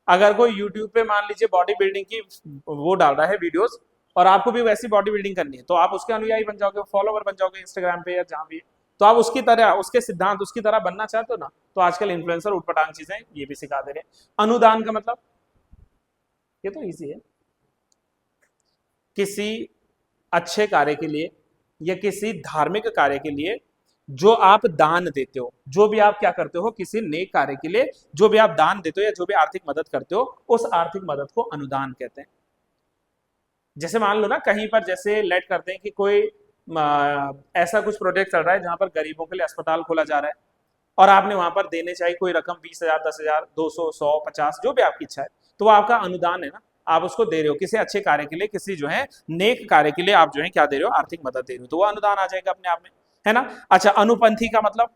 अगर कोई यूट्यूब पे मान लीजिए बॉडी बिल्डिंग की वो डाल रहा है वीडियोस, और आपको भी वैसी बॉडी बिल्डिंग करनी है, तो आप उसके अनुयायी बन जाओगे, फॉलोवर बन जाओगे इंस्टाग्राम पे या जहां भी, तो आप उसकी तरह, उसके सिद्धांत, उसकी तरह बनना चाहते हो ना, तो आजकल इन्फ्लुएंसर उठपटांग चीजें ये भी सिखा दे रहे हैं। अनुदान का मतलब, ये तो इजी है, किसी अच्छे कार्य के लिए या किसी धार्मिक कार्य के लिए जो आप दान देते हो, जो भी आप क्या करते हो, किसी नेक कार्य के लिए जो भी आप दान देते हो या जो भी आर्थिक मदद करते हो, उस आर्थिक मदद को अनुदान कहते हैं। जैसे मान लो ना, कहीं पर जैसे लेट करते हैं कि कोई ऐसा कुछ प्रोजेक्ट चल रहा है जहां पर गरीबों के लिए अस्पताल खोला जा रहा है, और आपने वहां पर देने चाहिए कोई रकम, 20,000, 10,000, 200, 100, 50, जो भी आपकी इच्छा है, तो वो आपका अनुदान है ना, आप उसको दे रहे हो किसी अच्छे कार्य के लिए, किसी जो है नेक कार्य के लिए आप जो है क्या दे रहे हो, आर्थिक मदद दे रहे हो, तो वो अनुदान आ जाएगा अपने आप में, है ना। अच्छा, अनुपंथी का मतलब,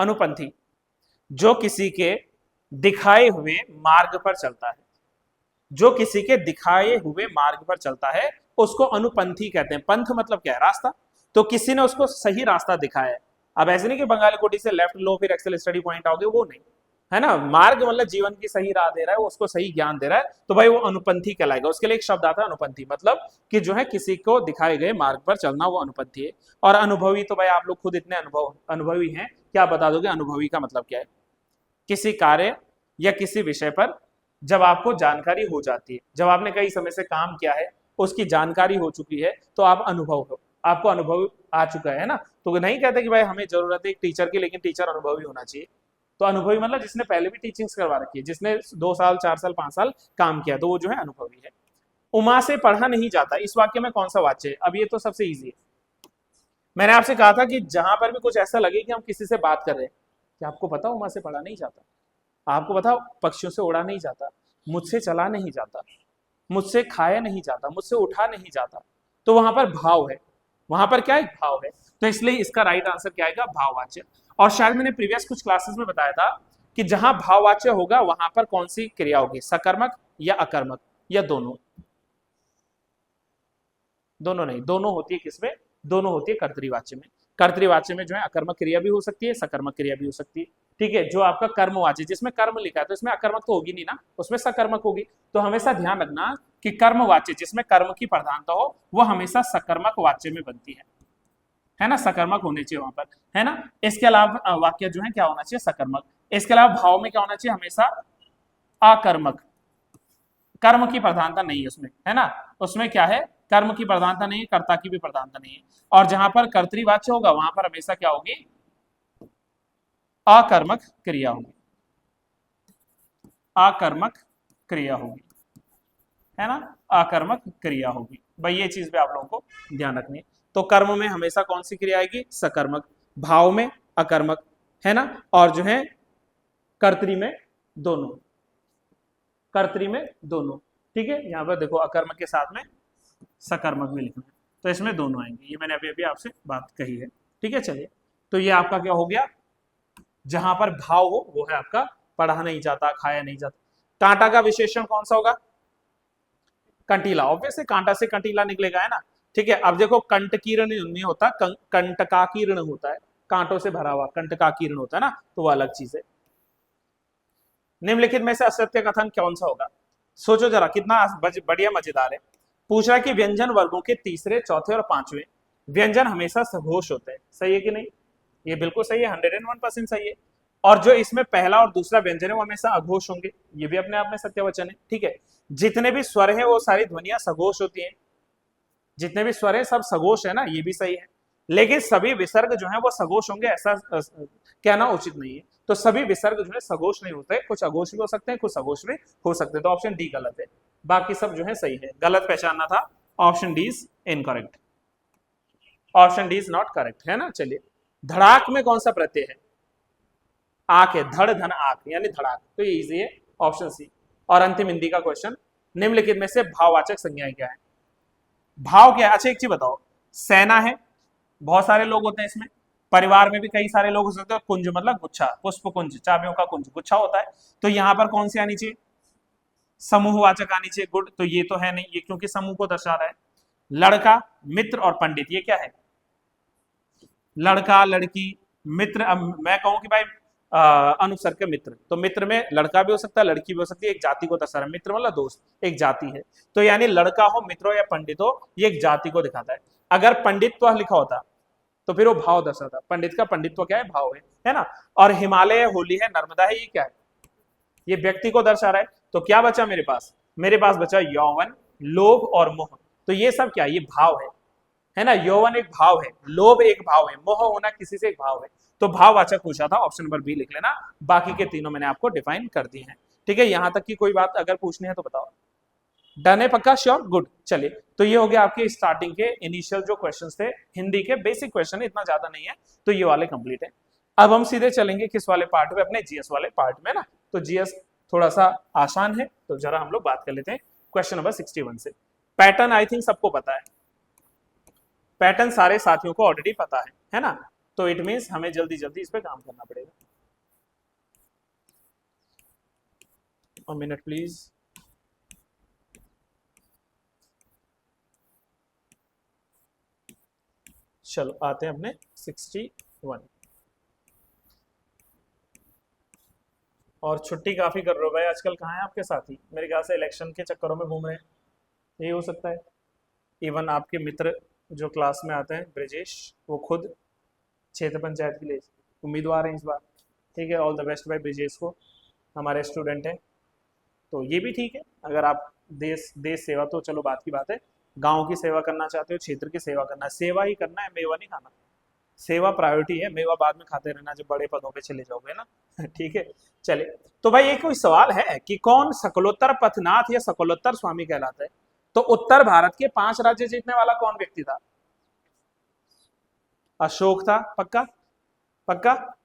अनुपंथी, जो किसी के दिखाए हुए मार्ग पर चलता है, जो किसी के दिखाए हुए मार्ग पर चलता है उसको अनुपंथी कहते हैं। पंथ मतलब क्या है? रास्ता। तो किसी ने उसको सही रास्ता दिखाया है। अब ऐसे नहीं कि बंगाली कोटी से लेफ्ट लो फिर एक्सेल स्टडी पॉइंट आओगे, वो नहीं है ना। मार्ग मतलब जीवन की सही राह दे रहा है, उसको सही ज्ञान दे रहा है, तो भाई वो अनुपंथी कहलाएगा। उसके लिए एक शब्द आता है अनुपंथी, मतलब कि जो है किसी को दिखाए गए मार्ग पर चलना, वो अनुपंथी है। और अनुभवी, तो भाई आप लोग खुद इतने अनुभवी हैं, क्या बता दोगे अनुभवी का मतलब क्या है? किसी कार्य या किसी विषय पर जब आपको जानकारी हो जाती है, जब आपने कई समय से काम किया है, उसकी जानकारी हो चुकी है, तो आप अनुभव हो, आपको अनुभव आ चुका है ना। तो नहीं कहते कि भाई हमें जरूरत है एक टीचर की, लेकिन टीचर अनुभवी होना चाहिए। तो अनुभवी मतलब जिसने पहले भी टीचिंग्स करवा रखी है, जिसने 2 साल 4 साल 5 साल काम किया, तो वो जो है अनुभवी है। उमा से पढ़ा नहीं जाता, इस वाक्य में कौन सा वाच्य है? अब ये तो सबसे ईजी है। मैंने आपसे कहा था कि जहां पर भी कुछ ऐसा लगे कि हम किसी से बात कर रहे हैं, कि आपको पता उमा से पढ़ा नहीं जाता, आपको पता पक्षियों से उड़ा नहीं जाता, मुझसे चला नहीं जाता, मुझसे खाया नहीं जाता, मुझसे उठा नहीं जाता, तो वहां पर भाव है। वहां पर क्या है? भाव है। तो इसलिए इसका राइट आंसर क्या आएगा? भाववाच्य। और शायद मैंने प्रीवियस कुछ क्लासेस में बताया था कि जहां भाववाच्य होगा वहां पर कौन सी क्रिया होगी? सकर्मक या अकर्मक या दोनों? दोनों नहीं, दोनों होती है किसमें? दोनों होती है कर्तरीवाच्य में। कर्तरीवाच्य में जो है अकर्मक क्रिया भी हो सकती है, सकर्मक क्रिया भी हो सकती है। ठीक है, जो आपका कर्मवाच्य, जिसमें कर्म लिखा है तो इसमें अकर्मक तो होगी नहीं ना, उसमें सकर्मक होगी। तो हमेशा ध्यान रखना कि कर्मवाच्य जिसमें कर्म की प्रधानता हो वो हमेशा सकर्मक वाच्य में बनती है ना, सकर्मक होने चाहिए वहां पर, है ना। इसके अलावा वाक्य जो है क्या होना चाहिए? सकर्मक। इसके अलावा भाव में क्या होना चाहिए? हमेशा अकर्मक। कर्म की प्रधानता नहीं है उसमें, है ना। उसमें क्या है? कर्म की प्रधानता नहीं है, कर्ता की भी प्रधानता नहीं है। और जहां पर कर्तृवाच्य होगा वहां पर हमेशा क्या होगी? अकर्मक क्रिया होगी, अकर्मक क्रिया होगी, है ना, अकर्मक क्रिया होगी। भाई ये चीज भी आप लोगों को ध्यान रखनी है। तो कर्म में हमेशा कौन सी क्रिया आएगी? सकर्मक। भाव में अकर्मक, है ना। और जो है कर्तरी में दोनों, कर्तरी में दोनों। ठीक है, यहां पर देखो अकर्मक के साथ में सकर्मक में लिखना है, तो इसमें दोनों आएंगे। ये मैंने अभी अभी आपसे बात कही है। ठीक है, चलिए। तो ये आपका क्या हो गया? जहां पर भाव हो वो है आपका पढ़ा नहीं जाता, खाया नहीं जाता। कांटा का विशेषण कौन सा होगा? कंटीला। ऑब्वियसली कांटा से कंटीला निकलेगा, है ना। ठीक है, अब देखो कंटकीर्ण नहीं होता, कंटकाकीर्ण होता है। कांटों से भरा हुआ कंटकाकीर्ण होता है ना, तो वो अलग चीज है। निम्नलिखित में से असत्य कथन कौन सा होगा? सोचो जरा, कितना बढ़िया मजेदार है। पूछ रहा है कि व्यंजन वर्गों के तीसरे, चौथे और पांचवें व्यंजन हमेशा सघोष होते हैं, सही है कि नहीं? ये बिल्कुल सही है, 101% सही है। और जो इसमें पहला और दूसरा व्यंजन है वो हमेशा अघोष होंगे, ये भी अपने आप में सत्य वचन है। ठीक है, जितने भी स्वर है वो सारी ध्वनियां सघोष होती हैं, जितने भी स्वर है सब सघोष है ना, ये भी सही है। लेकिन सभी विसर्ग जो है वो सघोष होंगे ऐसा कहना उचित नहीं है। तो सभी विसर्ग जो है सघोष नहीं होते, कुछ अघोष भी हो सकते हैं, कुछ सघोष भी हो सकते हैं। तो ऑप्शन डी गलत है, बाकी सब जो है सही है। गलत पहचानना था, option D is incorrect, option D is not correct, है ना। चलिए, धड़ाक में कौन सा प्रत्यय है? आंख है, धड़ धन आंख यानी धड़ाक, तो ये इजी है, ऑप्शन सी। और अंतिम हिंदी का क्वेश्चन, निम्नलिखित में से भाववाचक संज्ञाएं क्या है? भाव क्या है? अच्छा एक चीज बताओ, सेना है, बहुत सारे लोग होते हैं इसमें, परिवार में भी कई सारे लोग हो सकते हैं, कुंज मतलब गुच्छा, पुष्प कुंज, चाबियों का कुंज गुच्छा होता है। तो यहां पर कौन सी आनी चाहिए? समूहवाचक आनी चाहिए। गुड, तो ये तो है नहीं, ये क्योंकि समूह को दर्शा रहा है। लड़का, मित्र और पंडित, ये क्या है? लड़का, लड़की, मित्र। अब मैं कहूं कि भाई अनुसर के मित्र, तो मित्र में लड़का भी हो सकता है, लड़की भी हो सकती है, एक जाति को दर्शा रहा है। मित्र मतलब दोस्त, एक जाति है। तो यानी लड़का हो, मित्र हो या पंडित हो, ये एक जाति को दिखाता है। अगर पंडित्व लिखा होता तो फिर वो भाव दर्शाता। पंडित का पंडित्व क्या है? भाव है ना। और हिमालय, होली है, नर्मदा है, ये क्या है? ये व्यक्ति को दर्शा रहा है। तो क्या बचा मेरे पास? मेरे पास बचा यौवन, लोभ और मोह। तो ये सब क्या? ये भाव है ना। यौवन एक भाव है, लोभ एक भाव है, मोह होना किसी से एक भाव है। तो भाववाचक पूछा था, ऑप्शन नंबर बी लिख लेना। बाकी के तीनों मैंने आपको डिफाइन कर दी हैं। ठीक है, यहां तक की कोई बात अगर पूछनी है तो बताओ। डन है? पक्का? श्योर? गुड। चलिए, तो ये हो गया आपके स्टार्टिंग के इनिशियल जो क्वेश्चंस थे, हिंदी के बेसिक क्वेश्चन, इतना ज्यादा नहीं है, तो ये वाले कंप्लीट है। अब हम सीधे चलेंगे किस वाले पार्ट में? अपने जीएस वाले पार्ट में ना। तो जीएस थोड़ा सा आसान है, तो जरा हम लोग बात कर लेते हैं क्वेश्चन नंबर 61 से। पैटर्न आई थिंक सबको पता है, पैटर्न सारे साथियों को ऑलरेडी पता है ना। तो इट मीन्स हमें जल्दी जल्दी इस पे काम करना पड़ेगा। 1 मिनट प्लीज। चलो आते हैं अपने 61। और छुट्टी काफी कर रहे हो भाई आजकल, कहाँ है आपके साथी? मेरे ख्याल से इलेक्शन के चक्करों में घूम रहे हैं, यही हो सकता है। इवन आपके मित्र जो क्लास में आते हैं, ब्रजेश, वो खुद क्षेत्र पंचायत के लिए उम्मीदवार हैं इस बार। ठीक है, ऑल द बेस्ट भाई ब्रजेश को, हमारे स्टूडेंट हैं। तो ये भी ठीक है, अगर आप देश देश सेवा तो चलो बात की बात है, गांव की सेवा करना चाहते हो, क्षेत्र की सेवा करना है, सेवा ही करना है, मेवा नहीं खाना। सेवा प्रायोरिटी है, मेवा बाद में खाते रहना जब बड़े पदों पे चले जाओगे ना। ठीक है, चले। तो भाई एक कोई सवाल है कि कौन सकलोत्तर पथनाथ या सकलोत्तर स्वामी कहलाता है? तो उत्तर भारत के 5 राज्य जीतने वाला कौन व्यक्ति था? अशोक था, पक्का? पक्का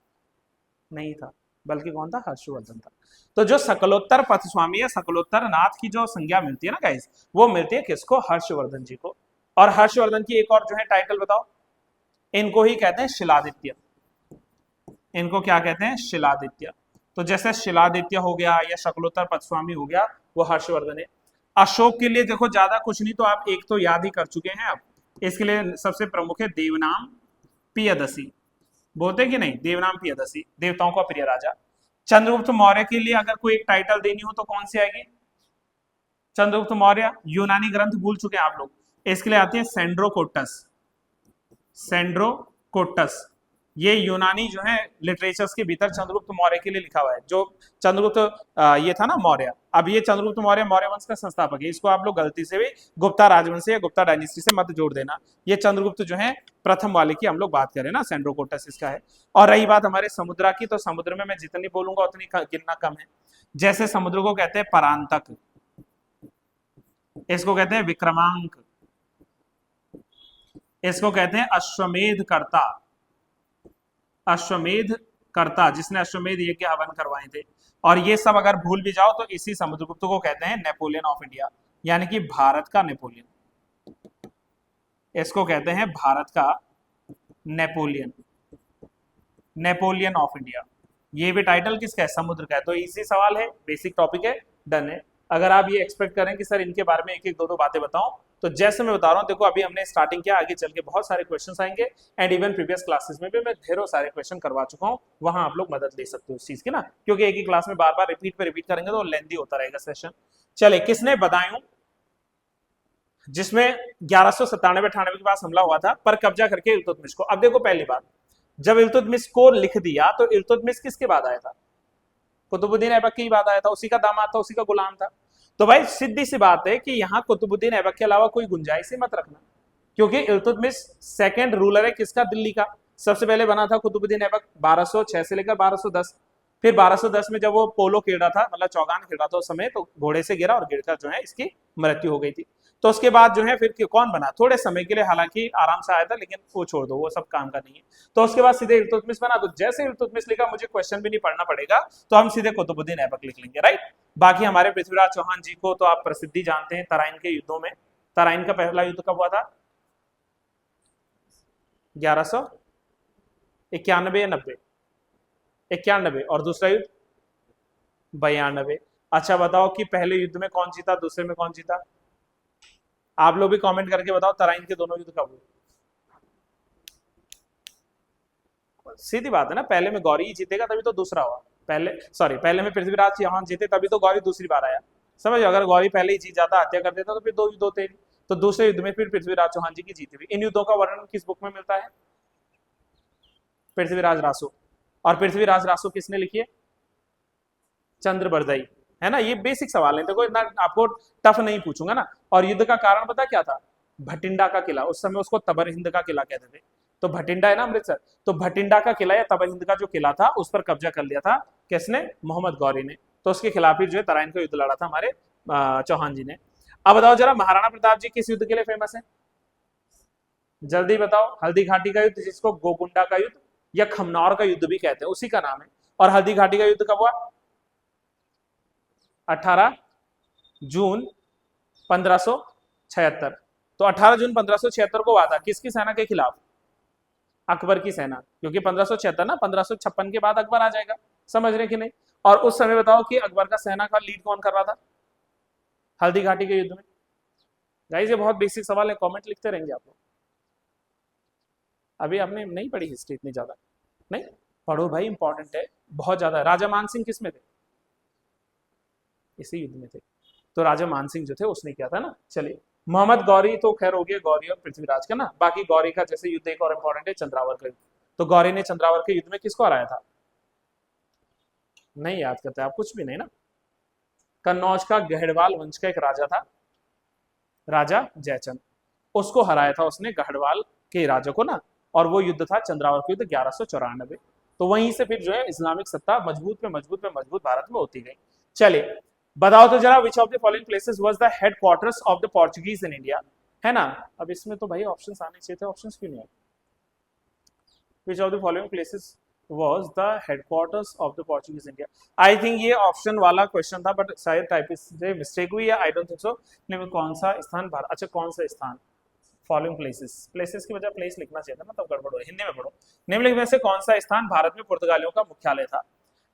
नहीं था, बल्कि कौन था? हर्षवर्धन था। तो जो सकलोत्तर पथ स्वामी या सकलोत्तर नाथ की जो संज्ञा मिलती है ना गाइस, वो मिलती है किसको? हर्षवर्धन जी को। और हर्षवर्धन की एक और जो है टाइटल बताओ। इनको ही कहते हैं शिलादित्य। इनको क्या कहते हैं? शिलादित्य। तो जैसे शिलादित्य हो गया या शकलोत्तर पथस्वामी हो गया, वो हर्षवर्धन है। अशोक के लिए देखो ज्यादा कुछ नहीं, तो आप एक तो याद ही कर चुके हैं। अब इसके लिए सबसे प्रमुख है देवनाम पियदसी। बोलते कि नहीं? देवनाम पियदसी, देवताओं का प्रिय राजा। चंद्रगुप्त मौर्य के लिए अगर कोई एक टाइटल देनी हो तो कौन सी आएगी? चंद्रगुप्त मौर्य। यूनानी ग्रंथ भूल चुके हैं आप लोग, इसके लिए आती है सेंड्रोकोटस। सेंड्रोकोटस ये यूनानी जो है लिटरेचर्स के भीतर चंद्रगुप्त मौर्य के लिए लिखा हुआ है। जो चंद्रगुप्त ये था ना मौर्य, अब ये चंद्रगुप्त मौर्य मौर्य वंश का संस्थापक है। इसको आप लोग गलती से भी गुप्ता राजवंश से या गुप्ता डायनेस्टी से मत जोड़ देना। ये चंद्रगुप्त जो है प्रथम वाले की हम लोग बात करें ना, सेंड्रोकोटस इसका है। और रही बात हमारे समुद्र की, तो समुद्र में मैं जितनी बोलूंगा उतनी गिनना कम है। जैसे समुद्र को कहते हैं परांतक, इसको कहते हैं विक्रमांक, इसको कहते हैं अश्वमेध कर्ता। अश्वमेध कर्ता, जिसने अश्वमेध यज्ञ हवन करवाए थे। और ये सब अगर भूल भी जाओ तो इसी समुद्रगुप्त को कहते हैं नेपोलियन ऑफ इंडिया, यानी कि भारत का नेपोलियन। इसको कहते हैं भारत का नेपोलियन, नेपोलियन ऑफ इंडिया। ये भी टाइटल किसका है? समुद्र का है। तो इसी सवाल है, बेसिक टॉपिक है, डन है। अगर आप ये एक्सपेक्ट करें कि सर इनके बारे में एक एक दो दो बातें बताऊं, तो जैसे मैं बता रहा हूं, देखो अभी हमने स्टार्टिंग किया, आगे चल के बहुत सारे क्वेश्चंस आएंगे। एंड इवन प्रीवियस क्लासेस में भी मैं ढेरों सारे क्वेश्चन करवा चुका हूं, वहां आप लोग मदद ले सकते हो उस चीज की ना, क्योंकि एक ही क्लास में बार बार रिपीट पे रिपीट करेंगे तो लेंदी होता रहेगा सेशन। चले, किसने बदायूं, जिसमें 1197-98 के पास हमला हुआ था, पर कब्जा करके इल्तुतमिश को। अब देखो पहली बात, जब इल्तुतमिश को लिख दिया तो इल्तुतमिश किसके बाद आया था? कुतुबुद्दीन ऐबक की बाद आया था, उसी का दामाद था, उसी का गुलाम था। तो भाई सीधी सी बात है कि यहाँ कुतुबुद्दीन ऐबक के अलावा कोई गुंजाइश ही मत रखना, क्योंकि इल्तुतमिश सेकंड रूलर है किसका? दिल्ली का। सबसे पहले बना था कुतुबुद्दीन ऐबक 1206 से लेकर 1210। फिर 1210 में जब वो पोलो खेल रहा था, मतलब चौगान खेल रहा था उस समय, तो घोड़े से गिरा और गिरकर जो है इसकी मृत्यु हो गई थी। तो उसके बाद जो है फिर कौन बना? थोड़े समय के लिए हालांकि आराम से आया था, लेकिन वो छोड़ दो, वो सब काम का नहीं है। तो उसके बाद सीधे इल्तुतमिश बना। तो जैसे इल्तुतमिश लिखा, मुझे क्वेश्चन भी नहीं पढ़ना पड़ेगा, तो हम सीधे कुतुबुद्दीन ऐबक लिख लेंगे, राइट। बाकी हमारे पृथ्वीराज चौहान जी को तो आप प्रसिद्धि जानते हैं तराइन के युद्धों में। तराइन का पहला युद्ध कब हुआ था? 1191 या 90? 91। और दूसरा युद्ध 92। अच्छा बताओ कि पहले युद्ध में कौन जीता, दूसरे में कौन जीता? आप लोग भी कमेंट करके बताओ तराइन के दोनों युद्ध कब हुए। सीधी बात है ना, पहले में गौरी जीतेगा तभी तो दूसरा हुआ। पहले में पृथ्वीराज चौहान जीते तभी तो गौरी दूसरी बार आया। समझो, अगर गौरी पहले ही जीत जाता, हत्या कर देता, तो फिर 2 युद्ध होते। तो दूसरे युद्ध में फिर पृथ्वीराज चौहान जी की जीती हुई। इन युद्धों का वर्णन किस बुक में मिलता है? पृथ्वीराज रासो। और पृथ्वीराज रासो किसने लिखी है? चंद्रबरदाई, है ना। ये बेसिक सवाल है, देखो इतना आपको टफ नहीं पूछूंगा ना। और युद्ध का कारण पता क्या था? भटिंडा का किला। उस समय उसको तबर हिंद का किला कहते थे। तो भटिंडा है ना अमृतसर, तो भटिंडा का किला या तबर हिंद का जो किला था, उस पर कब्जा कर लिया था किसने? मोहम्मद गौरी ने। तो उसके खिलाफ ही जो है तराइन का युद्ध लड़ा था हमारे चौहान जी ने। अब बताओ जरा, महाराणा प्रताप जी किस युद्ध के लिए फेमस है? जल्दी बताओ। हल्दी घाटी का युद्ध, जिसको गोकुंडा का युद्ध या खमनौर का युद्ध भी कहते हैं, उसी का नाम है। और हल्दी घाटी का युद्ध कब हुआ? 18 जून 1576। तो 18 जून 1576 को हुआ था, किसकी सेना के खिलाफ? अकबर की सेना, क्योंकि 1576 ना, 1556 के बाद अकबर आ जाएगा, समझ रहे कि नहीं। और उस समय बताओ कि अकबर का सेना का लीड कौन कर रहा था हल्दी घाटी के युद्ध में। गाइस ये बहुत बेसिक सवाल है, कमेंट लिखते रहेंगे आप लोग। अभी आपने नहीं पढ़ी हिस्ट्री इतनी ज्यादा, नहीं पढ़ो भाई, इंपॉर्टेंट है बहुत ज्यादा। राजा मान सिंह किस में थे, इसी युद्ध में थे। तो राजा मान सिंह जो थे उसने किया था ना। चलिए, मोहम्मद गौरी तो खैर हो गया, गौरी और पृथ्वीराज का ना। बाकी गौरी का जैसे युद्ध एक और इंपॉर्टेंट है, चंद्रावर का युद्ध। तो गौरी ने चंद्रावर के युद्ध में किसको हराया था, नहीं याद करते आप कुछ भी नहीं ना। कन्नौज का गहड़वाल वंश का एक राजा था, राजा जयचंद, उसको हराया था उसने, गढ़वाल के राजा को ना। और वो युद्ध था चंद्रावर का युद्ध 1194। तो वहीं से फिर जो है इस्लामिक सत्ता मजबूत पे मजबूत पे मजबूत भारत में होती गई। चलिए बताओ तो जरा, which of the following places was the headquarters of the Portuguese in India, है ना। अब इसमें तो भाई ऑप्शंस आने चाहिए थे, ऑप्शंस क्यों नहीं आए। Which of the following places was the headquarters of the Portuguese India। I think ये ऑप्शन वाला क्वेश्चन था, बट शायद टाइपिंग से मिस्टेक हुई है, आई डोंट थिंक सो। नहीं, कौन सा स्थान भारत, अच्छा कौन सा स्थान, फॉलोइंग प्लेसेस, प्लेसेस की वजह प्लेस लिखना चाहिए था ना, तब गड़बड़ हो, हिंदी में पढ़ो। निम्नलिखित में से कौन सा स्थान भारत में पुर्तगालियों का मुख्यालय था।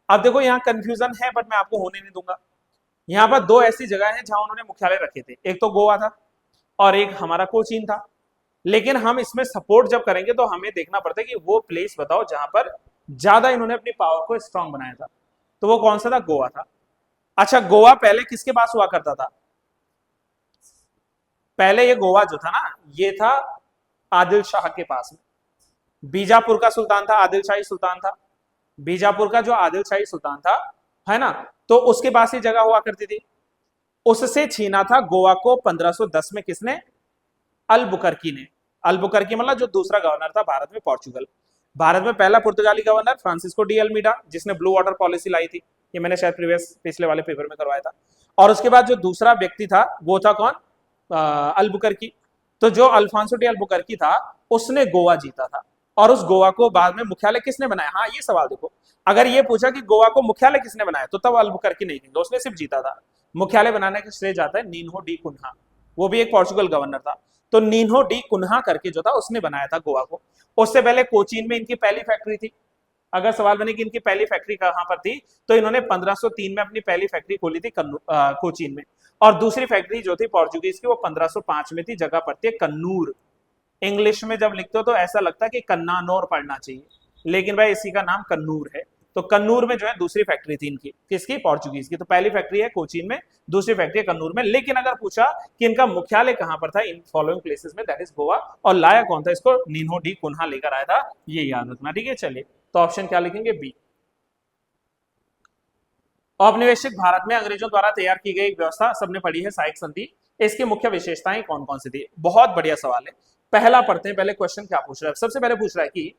अब देखो यहाँ कंफ्यूजन है, बट मैं आपको होने नहीं दूंगा। यहाँ पर दो ऐसी जगह है जहां उन्होंने मुख्यालय रखे थे, एक तो गोवा था और एक हमारा कोचीन था। लेकिन हम इसमें सपोर्ट जब करेंगे तो हमें देखना पड़ता है कि वो प्लेस बताओ जहां पर ज्यादा इन्होंने अपनी पावर को स्ट्रांग बनाया था। तो वो कौन सा था, गोवा था। अच्छा, गोवा पहले किसके पास हुआ करता था, पहले ये गोवा जो था ना, ये था आदिल शाह के पास में। बीजापुर का सुल्तान था, आदिल शाही सुल्तान था। बीजापुर का जो आदिल शाही सुल्तान था, है ना, तो उसके पास ही जगह हुआ करती थी। उससे छीना था गोवा को 1510 में किसने, अलबुकर्की ने। अलबुकर्की मतलब जो दूसरा गवर्नर था भारत में, पोर्चुगल। भारत में पहला पुर्तगाली गवर्नर फ्रांसिस्को डी अल्मीडा, जिसने ब्लू वाटर पॉलिसी लाई थी, ये मैंने शायद पिछले वाले पेपर में करवाया था। और उसके बाद जो दूसरा व्यक्ति था वो था कौन, अलबुकर्की। तो जो अल्फांसो डी अल्बुकर्की था उसने गोवा जीता था, और उस गोवा को बाद में मुख्यालय किसने बनाया। हाँ ये सवाल देखो, अगर ये पूछा कि गोवा को मुख्यालय किसने बनाया तो तब अल्बुकर्की नहीं देंगे, उसने सिर्फ जीता था। मुख्यालय बनाने का श्रेय जाता है नीन्हो डी कुन्हा, वो भी एक पोर्चुगल गवर्नर था। तो नीन्हो डी कुन्हा करके जो था उसने बनाया था गोवा को। उससे पहले कोचीन में इनकी पहली फैक्ट्री थी। अगर सवाल बने कि इनकी पहली फैक्ट्री कहां पर थी, तो इन्होंने 1503 में अपनी पहली फैक्ट्री खोली थी कोचीन में। और दूसरी फैक्ट्री जो थी पोर्चुगीज की, वो 1505 में थी, जगह पड़ती है कन्नूर। इंग्लिश में जब लिखते हो तो ऐसा लगता है कि कन्नानौर पढ़ना चाहिए, लेकिन भाई इसी का नाम कन्नूर है। तो कन्नूर में जो है दूसरी फैक्ट्री थी इनकी, किसकी, पोर्चुगीज की। तो पहली फैक्ट्री है कोचीन में, दूसरी फैक्ट्री है कन्नूर में। लेकिन अगर पूछा कि इनका मुख्यालय कहां पर था इन फॉलोइंग प्लेसेस में, दैट इज गोवा। और लाया कौन था इसको, नीन्हो डी कुन्हा लेकर आया था, ये याद रखना, ठीक है। चलिए तो ऑप्शन क्या लिखेंगे, बी। औपनिवेशिक भारत में अंग्रेजों द्वारा तैयार की गई व्यवस्था सबने पढ़ी है, साइक संधि। इसकी मुख्य विशेषताएं कौन कौन सी थी, बहुत बढ़िया सवाल है। पहला पढ़ते हैं, पहले क्वेश्चन क्या पूछ रहा है। सबसे पहले पूछ रहा है कि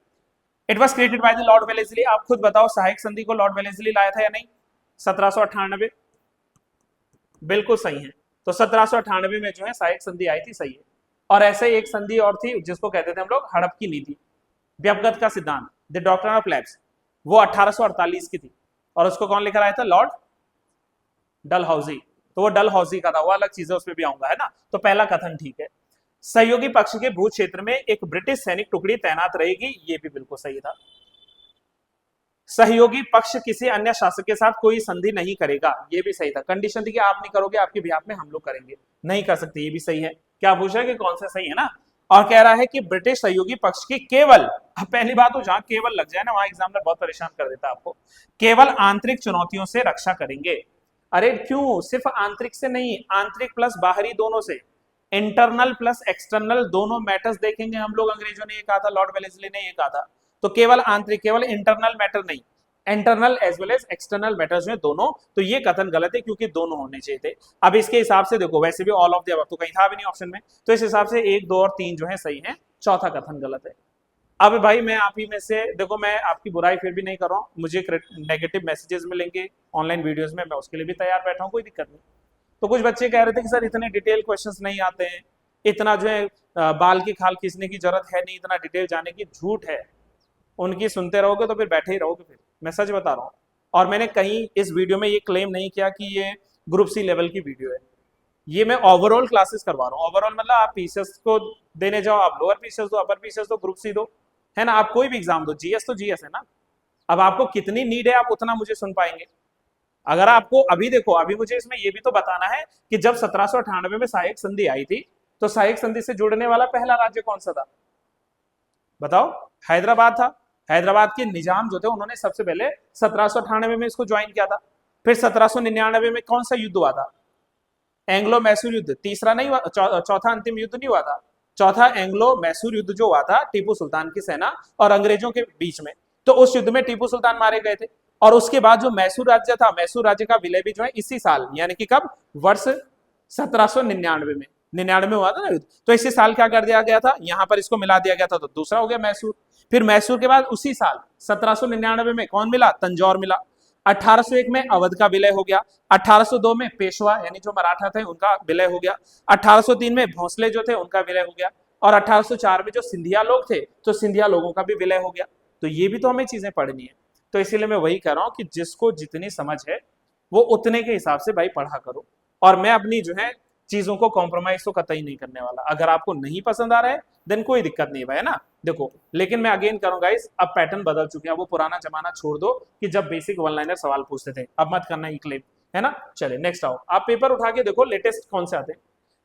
it was created by the Lord Wellesley. आप खुद बताओ, सहायक संधि को लॉर्ड वेलेस्ली लाया था या नहीं, 1798, बिल्कुल सही है। तो 1798 में जो है सहायक संधि आई थी, सही है। और ऐसे एक संधि और थी जिसको कहते थे हम लोग हड़प की नीति, व्यपगत का सिद्धांत, द डॉक्ट्रिन ऑफ लैप्स, वो 1848 की थी। और उसको कौन लेकर आया था, लॉर्ड डलहौजी। तो वो डलहौजी का था, वो अलग चीज है, उसमें भी आऊंगा, है ना। तो पहला कथन ठीक है। सहयोगी पक्ष के भू क्षेत्र में एक ब्रिटिश सैनिक टुकड़ी तैनात रहेगी, ये भी बिल्कुल सही था। सहयोगी पक्ष किसी अन्य शासक के साथ कोई संधि नहीं करेगा, ये भी सही था। कंडीशन थी कि आप नहीं करोगे, आपके बिहाफ में हम लोग करेंगे, नहीं कर सकते, ये भी सही है। क्या पूछ रहा है कि कौन सा सही है ना। और कह रहा है कि ब्रिटिश सहयोगी पक्ष की केवल, पहली बात तो जहां केवल लग जाए ना वहां एग्जामिनर बहुत परेशान कर देता है आपको, केवल आंतरिक चुनौतियों से रक्षा करेंगे। अरे क्यों, सिर्फ आंतरिक से नहीं, आंतरिक प्लस बाहरी दोनों से, इंटरनल प्लस एक्सटर्नल दोनों मैटर्स देखेंगे हम लोग। अंग्रेजों ने ये कहा था, लॉर्ड वेलेस्ली ने ये कहा था। तो केवल आंतरिक, केवल इंटरनल मैटर नहीं, internal as well as external matters में दोनों। तो ये कथन गलत है, क्योंकि दोनों होने चाहिए थे। अब इसके हिसाब से देखो, वैसे भी ऑल ऑफ द अबव तो कहीं था भी नहीं ऑप्शन में, तो इस हिसाब से 1, 2 और 3 जो है सही है, चौथा कथन गलत है। अब भाई मैं आप ही में से देखो, मैं आपकी बुराई फिर भी नहीं कर रहा हूँ, मुझे नेगेटिव मैसेजेस मिलेंगे ऑनलाइन वीडियोस में, मैं उसके लिए भी तैयार बैठा हूँ, कोई दिक्कत नहीं। तो कुछ बच्चे कह रहे थे कि सर इतने डिटेल क्वेश्चंस नहीं आते हैं, इतना जो है बाल की खाल खींचने की जरूरत है नहीं, इतना डिटेल जाने की, झूठ है। उनकी सुनते रहोगे तो फिर बैठे ही रहोगे, फिर मैं सच बता रहा हूँ। और मैंने कहीं इस वीडियो में ये क्लेम नहीं किया कि ये ग्रुप सी लेवल की वीडियो है, ये मैं ओवरऑल क्लासेस करवा रहा हूँ। ओवरऑल मतलब आप पीसेस को देने जाओ, आप लोअर पीसेस दो, अपर पीसेस दो, ग्रुप सी दो, है ना। आप कोई भी एग्जाम दो, जीएस तो जीएस है ना। अब आपको कितनी नीड है आप उतना मुझे सुन पाएंगे। अगर आपको अभी देखो, अभी मुझे इसमें ये भी तो बताना है कि जब 1798 में सहायक संधि आई थी, तो सहायक संधि से जुड़ने वाला पहला राज्य कौन सा था? बताओ। हैदराबाद था। हैदराबाद के निजाम जो थे उन्होंने सबसे पहले 1798 में इसको ज्वाइन किया था। फिर 1799 में कौन सा युद्ध हुआ था? एंग्लो मैसूर युद्ध। तीसरा नहीं हुआ, चौथा अंतिम युद्ध नहीं हुआ था। चौथा एंग्लो मैसूर युद्ध जो हुआ था टीपू सुल्तान की सेना और अंग्रेजों के बीच में, तो उस युद्ध में टीपू सुल्तान मारे गए थे। और उसके बाद जो मैसूर राज्य था, मैसूर राज्य का विलय भी जो है इसी साल, यानी कि कब, वर्ष 1799 में, 99 में हुआ था ना युद्ध, तो इसी साल क्या कर दिया गया था, यहां पर इसको मिला दिया गया था, तो दूसरा हो गया मैसूर। फिर मैसूर के बाद उसी साल 1799 में कौन मिला? तंजौर मिला। 1801 में अवध का विलय हो गया। 1802 में पेशवा यानी जो मराठा थे उनका विलय हो गया। 1803 में भोसले जो थे उनका विलय हो गया। और 1804 में जो सिंधिया लोग थे, तो सिंधिया लोगों का भी विलय हो गया। तो ये भी तो हमें चीजें पढ़नी है। तो इसीलिए मैं वही कह रहा हूं कि जिसको जितनी समझ है वो उतने के हिसाब से भाई पढ़ा करो। और मैं अपनी जो है चीजों को कॉम्प्रोमाइज तो कतई नहीं करने वाला। अगर आपको नहीं पसंद आ रहा है देन कोई दिक्कत नहीं भाई, है ना। देखो, लेकिन मैं अगेन करूंगा इस, अब पैटर्न बदल चुके हैं। वो पुराना जमाना छोड़ दो कि जब बेसिक वन लाइनर सवाल पूछते थे, अब मत करना ये क्लेम, है ना। चले नेक्स्ट आओ, आप पेपर उठा के देखो लेटेस्ट कौन से आते हैं।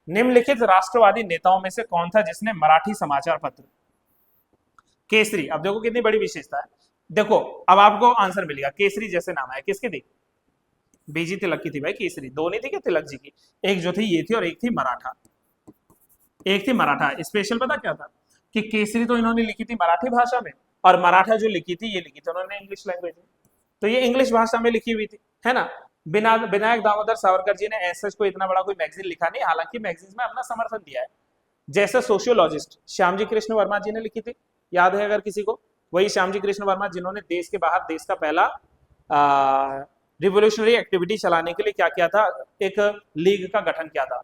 निम्नलिखित राष्ट्रवादी नेताओं में से कौन था जिसने मराठी समाचार पत्र केसरी, अब देखो कितनी बड़ी विशेषता है। देखो अब आपको आंसर मिलेगा, केसरी जैसे नाम है किसकी थी? बीजी तिलक की थी भाई केसरी। दो नहीं थी क्या तिलक जी की? एक जो थी ये थी और एक थी मराठा। एक थी मराठा। स्पेशल पता क्या था कि केसरी तो इन्होंने लिखी थी मराठी भाषा में, और मराठा जो लिखी थी ये लिखी थी उन्होंने इंग्लिश लैंग्वेज में। तो ये इंग्लिश भाषा में लिखी हुई थी, है ना। बिना विनायक दामोदर सावरकर जी ने ऐसा कोई इतना बड़ा कोई मैगजीन लिखा नहीं, हालांकि मैगजीन में अपना समर्थन दिया है। जैसे सोशियोलॉजिस्ट श्यामजी कृष्ण वर्मा जी ने लिखी थी, याद है अगर किसी को? वही श्यामजी कृष्ण वर्मा जिन्होंने देश के बाहर देश का पहला रिवोल्यूशनरी एक्टिविटी चलाने के लिए क्या किया था, एक लीग का गठन किया था,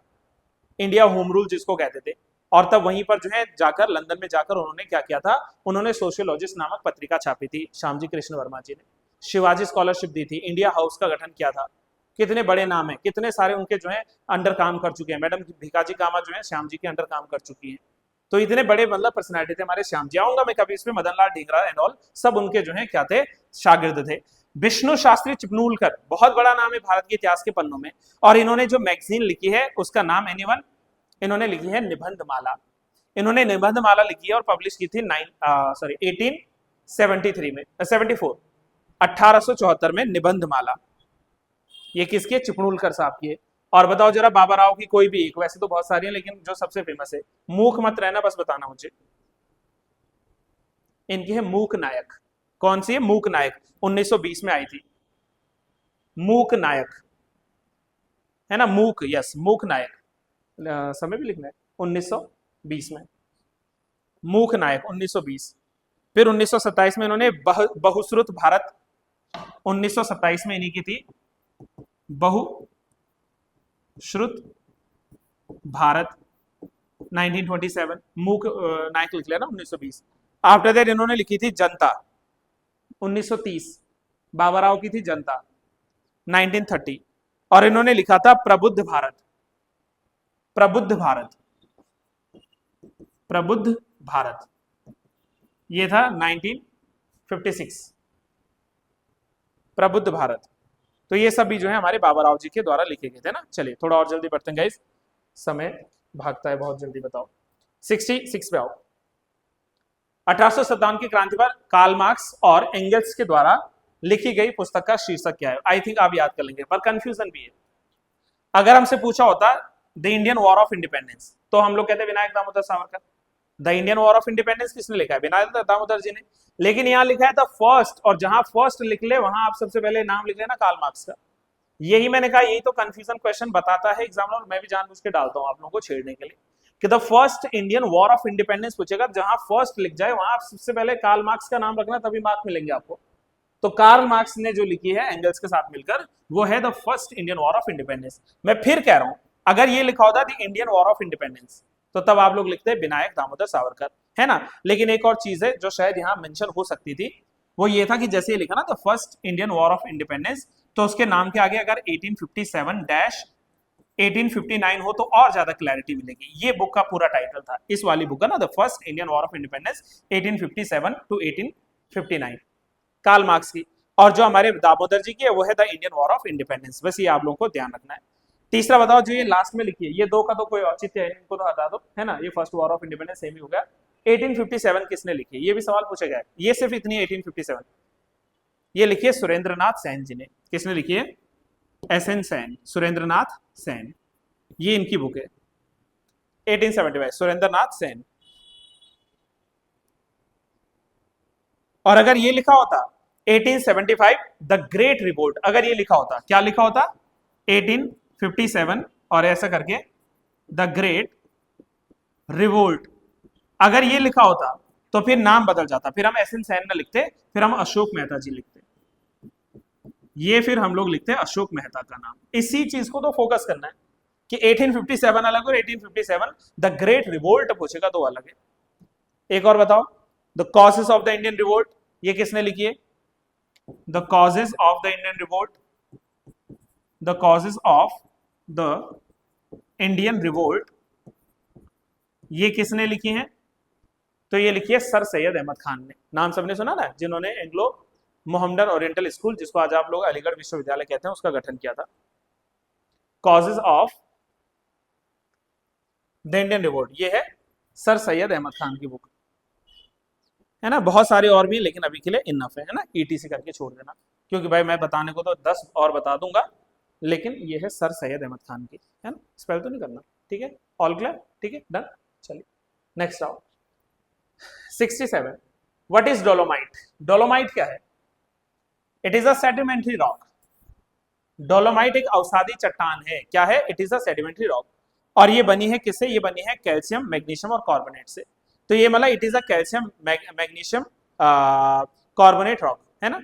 इंडिया होम रूल जिसको कहते थे। और तब वहीं पर जो है जाकर लंदन में जाकर उन्होंने क्या किया था, उन्होंने सोशियोलॉजिस्ट नामक पत्रिका छापी थी श्यामजी कृष्ण वर्मा जी ने। शिवाजी स्कॉलरशिप दी थी, इंडिया हाउस का गठन किया था। कितने बड़े नाम है, कितने सारे उनके जो है अंडर काम कर चुके हैं। मैडम भिकाजी कामा जो है श्याम जी के अंडर काम कर चुकी हैं। तो इतने बड़े मतलब पर्सनैलिटी थे हमारे श्याम जी। आऊंगा मैं कभी इसमें, मदन लाल ढींगरा एंड ऑल सब उनके जो है क्या थे, शागिर्द थे। विष्णु शास्त्री चिपनूलकर बहुत बड़ा नाम है भारत के इतिहास के पन्नों में, और इन्होंने जो मैगजीन लिखी है उसका नाम एनीवन, इन्होंने लिखी है निबंधमाला। इन्होंने निबंधमाला लिखी है और पब्लिश की थी 1873 में, 74 1874 में निबंधमाला। ये किसकी है? चिपनूलकर साहब की है। और बताओ जरा बाबा राव की कोई भी एक, वैसे तो बहुत सारी है लेकिन जो सबसे फेमस है, मूक मत रहना, बस बताना मुझे। इनकी है मूक नायक। कौन सी है? मूक नायक, 1920 में आई थी। मूक नायक, है ना, मूक, यस मूक नायक। समय भी लिखना है, 1920 में मूक नायक 1920। फिर 1927 में इन्होंने बहुश्रुत भारत, 1927 में इन्हीं की थी बहुश्रुत भारत 1927। मूक नायक लिख लेना 1920। आफ्टर दैट इन्होंने लिखी थी जनता 1930। बाबा राव की थी जनता 1930। और इन्होंने लिखा था प्रबुद्ध भारत, प्रबुद्ध भारत, प्रबुद्ध भारत, ये था 1956 प्रबुद्ध भारत। तो ये सब भी जो है हमारे बाबा राव जी के द्वारा लिखे गए थे ना। चलिए थोड़ा और जल्दी बढ़ते हैं गाइस, समय भागता है बहुत जल्दी। बताओ 66 पे आओ। 1857 की क्रांति पर कार्ल मार्क्स और एंगल्स के द्वारा लिखी गई पुस्तक का शीर्षक क्या है? आई थिंक आप याद कर लेंगे, पर कंफ्यूजन भी है। अगर हमसे पूछा होता the Indian war of independence, तो हम लोग कहते Vinayak Damodar Savarkar. The Indian war of independence किसने लिखा है? विनायक दामोदर जी ने। लेकिन यहाँ लिखा है द फर्स्ट, और जहां फर्स्ट लिख ले वहां आप सबसे पहले नाम लिख लेना कार्ल मार्क्स का। यही मैंने कहा, यही तो कंफ्यूजन क्वेश्चन बताता है एग्जामिनर, मैं भी जानबूझ के डालता हूं आप लोगों को छेड़ने के लिए कि the first Indian war of independence पूछेगा, जहां फर्स्ट लिख जाए वहां आप सबसे पहले कार्ल मार्क्स का नाम रखना, तभी मार्क्स मिलेंगे आपको। तो कार्ल मार्क्स ने जो लिखी है एंगल्स के साथ मिलकर, वो है the first Indian war of independence. मैं फिर कह रहा हूं, अगर ये लिखा होता the Indian war of independence, तो तब आप लोग लिखते हैं विनायक दामोदर सावरकर, है ना। लेकिन एक और चीज है जो शायद यहां मेंशन हो सकती थी, वो ये था कि जैसे ये लिखा ना the first Indian war of independence, तो उसके नाम के आगे अगर 1857 1859 हो तो और ज्यादा क्लैरिटी मिलेगी। ये बुक का पूरा टाइटल था, इस वाली बुक का ना, the first Indian war of independence 1857 to 1859, Karl Marx की। और जो हमारे दामोदर जी की है वो है the Indian war of independence. बस ये आप लोगों को ध्यान रखना है। तीसरा बताओ, जो ये लास्ट में लिखी है, ये दो का तो कोई औचित्य है, इनको तो हटा दो, है ना, ये first war of independence same ही हो गया। 1857 किसने लिखी है, ये भी सवाल पूछा गया है। ये सिर्फ इतनी 1857, ये लिखी है सुरेंद्रनाथ सेन जी ने। किसने लिखी है? एस एन सेन, सुरेंद्रनाथ सेन, ये इनकी बुक है 1875, सुरेंद्रनाथ सेन। और अगर ये लिखा होता 1875 द ग्रेट रिवोल्ट, अगर ये लिखा होता, क्या लिखा होता 1857 और ऐसा करके द ग्रेट रिवोल्ट, अगर ये लिखा होता तो फिर नाम बदल जाता, फिर हम एस एन सेन न लिखते, फिर हम अशोक मेहता जी लिखते, ये फिर हम लोग लिखते हैं अशोक मेहता का नाम। इसी चीज को तो फोकस करना है कि 1857 अलग और 1857 द ग्रेट रिवोल्ट पूछेगा तो अलग है। एक और बताओ, the causes of the Indian revolt, ये किसने लिखी है? The causes of the Indian revolt, the causes of the Indian revolt, ये किसने लिखी है? तो ये लिखी है सर सैयद अहमद खान ने। नाम सबने सुना ना, जिन्होंने एंग्लो मोहम्मदन ओरिएंटल स्कूल, जिसको आज आप लोग अलीगढ़ विश्वविद्यालय कहते हैं, उसका गठन किया था। Causes of the Indian revolt, ये है सर सैयद अहमद खान की बुक, है ना। बहुत सारे और भी, लेकिन अभी के लिए इनफ है ना, ईटीसी करके छोड़ देना, क्योंकि भाई मैं बताने को तो 10 और बता दूंगा, लेकिन ये है सर सैयद अहमद खान की, है ना। स्पेल तो नहीं करना, ठीक है, ऑल क्लियर, ठीक है, डन। चलिए नेक्स्ट आओ। 67, व्हाट इज डोलोमाइट? डोलोमाइट क्या है? It is a sedimentary rock. Dolomite एक अवसादी चट्टान है। क्या है? It is a sedimentary rock. और ये बनी है किससे? ये बनी है कैल्शियम, मैग्नीशियम और कार्बोनेट से। तो ये मतलब it is a calcium magnesium carbonate rock, है ना।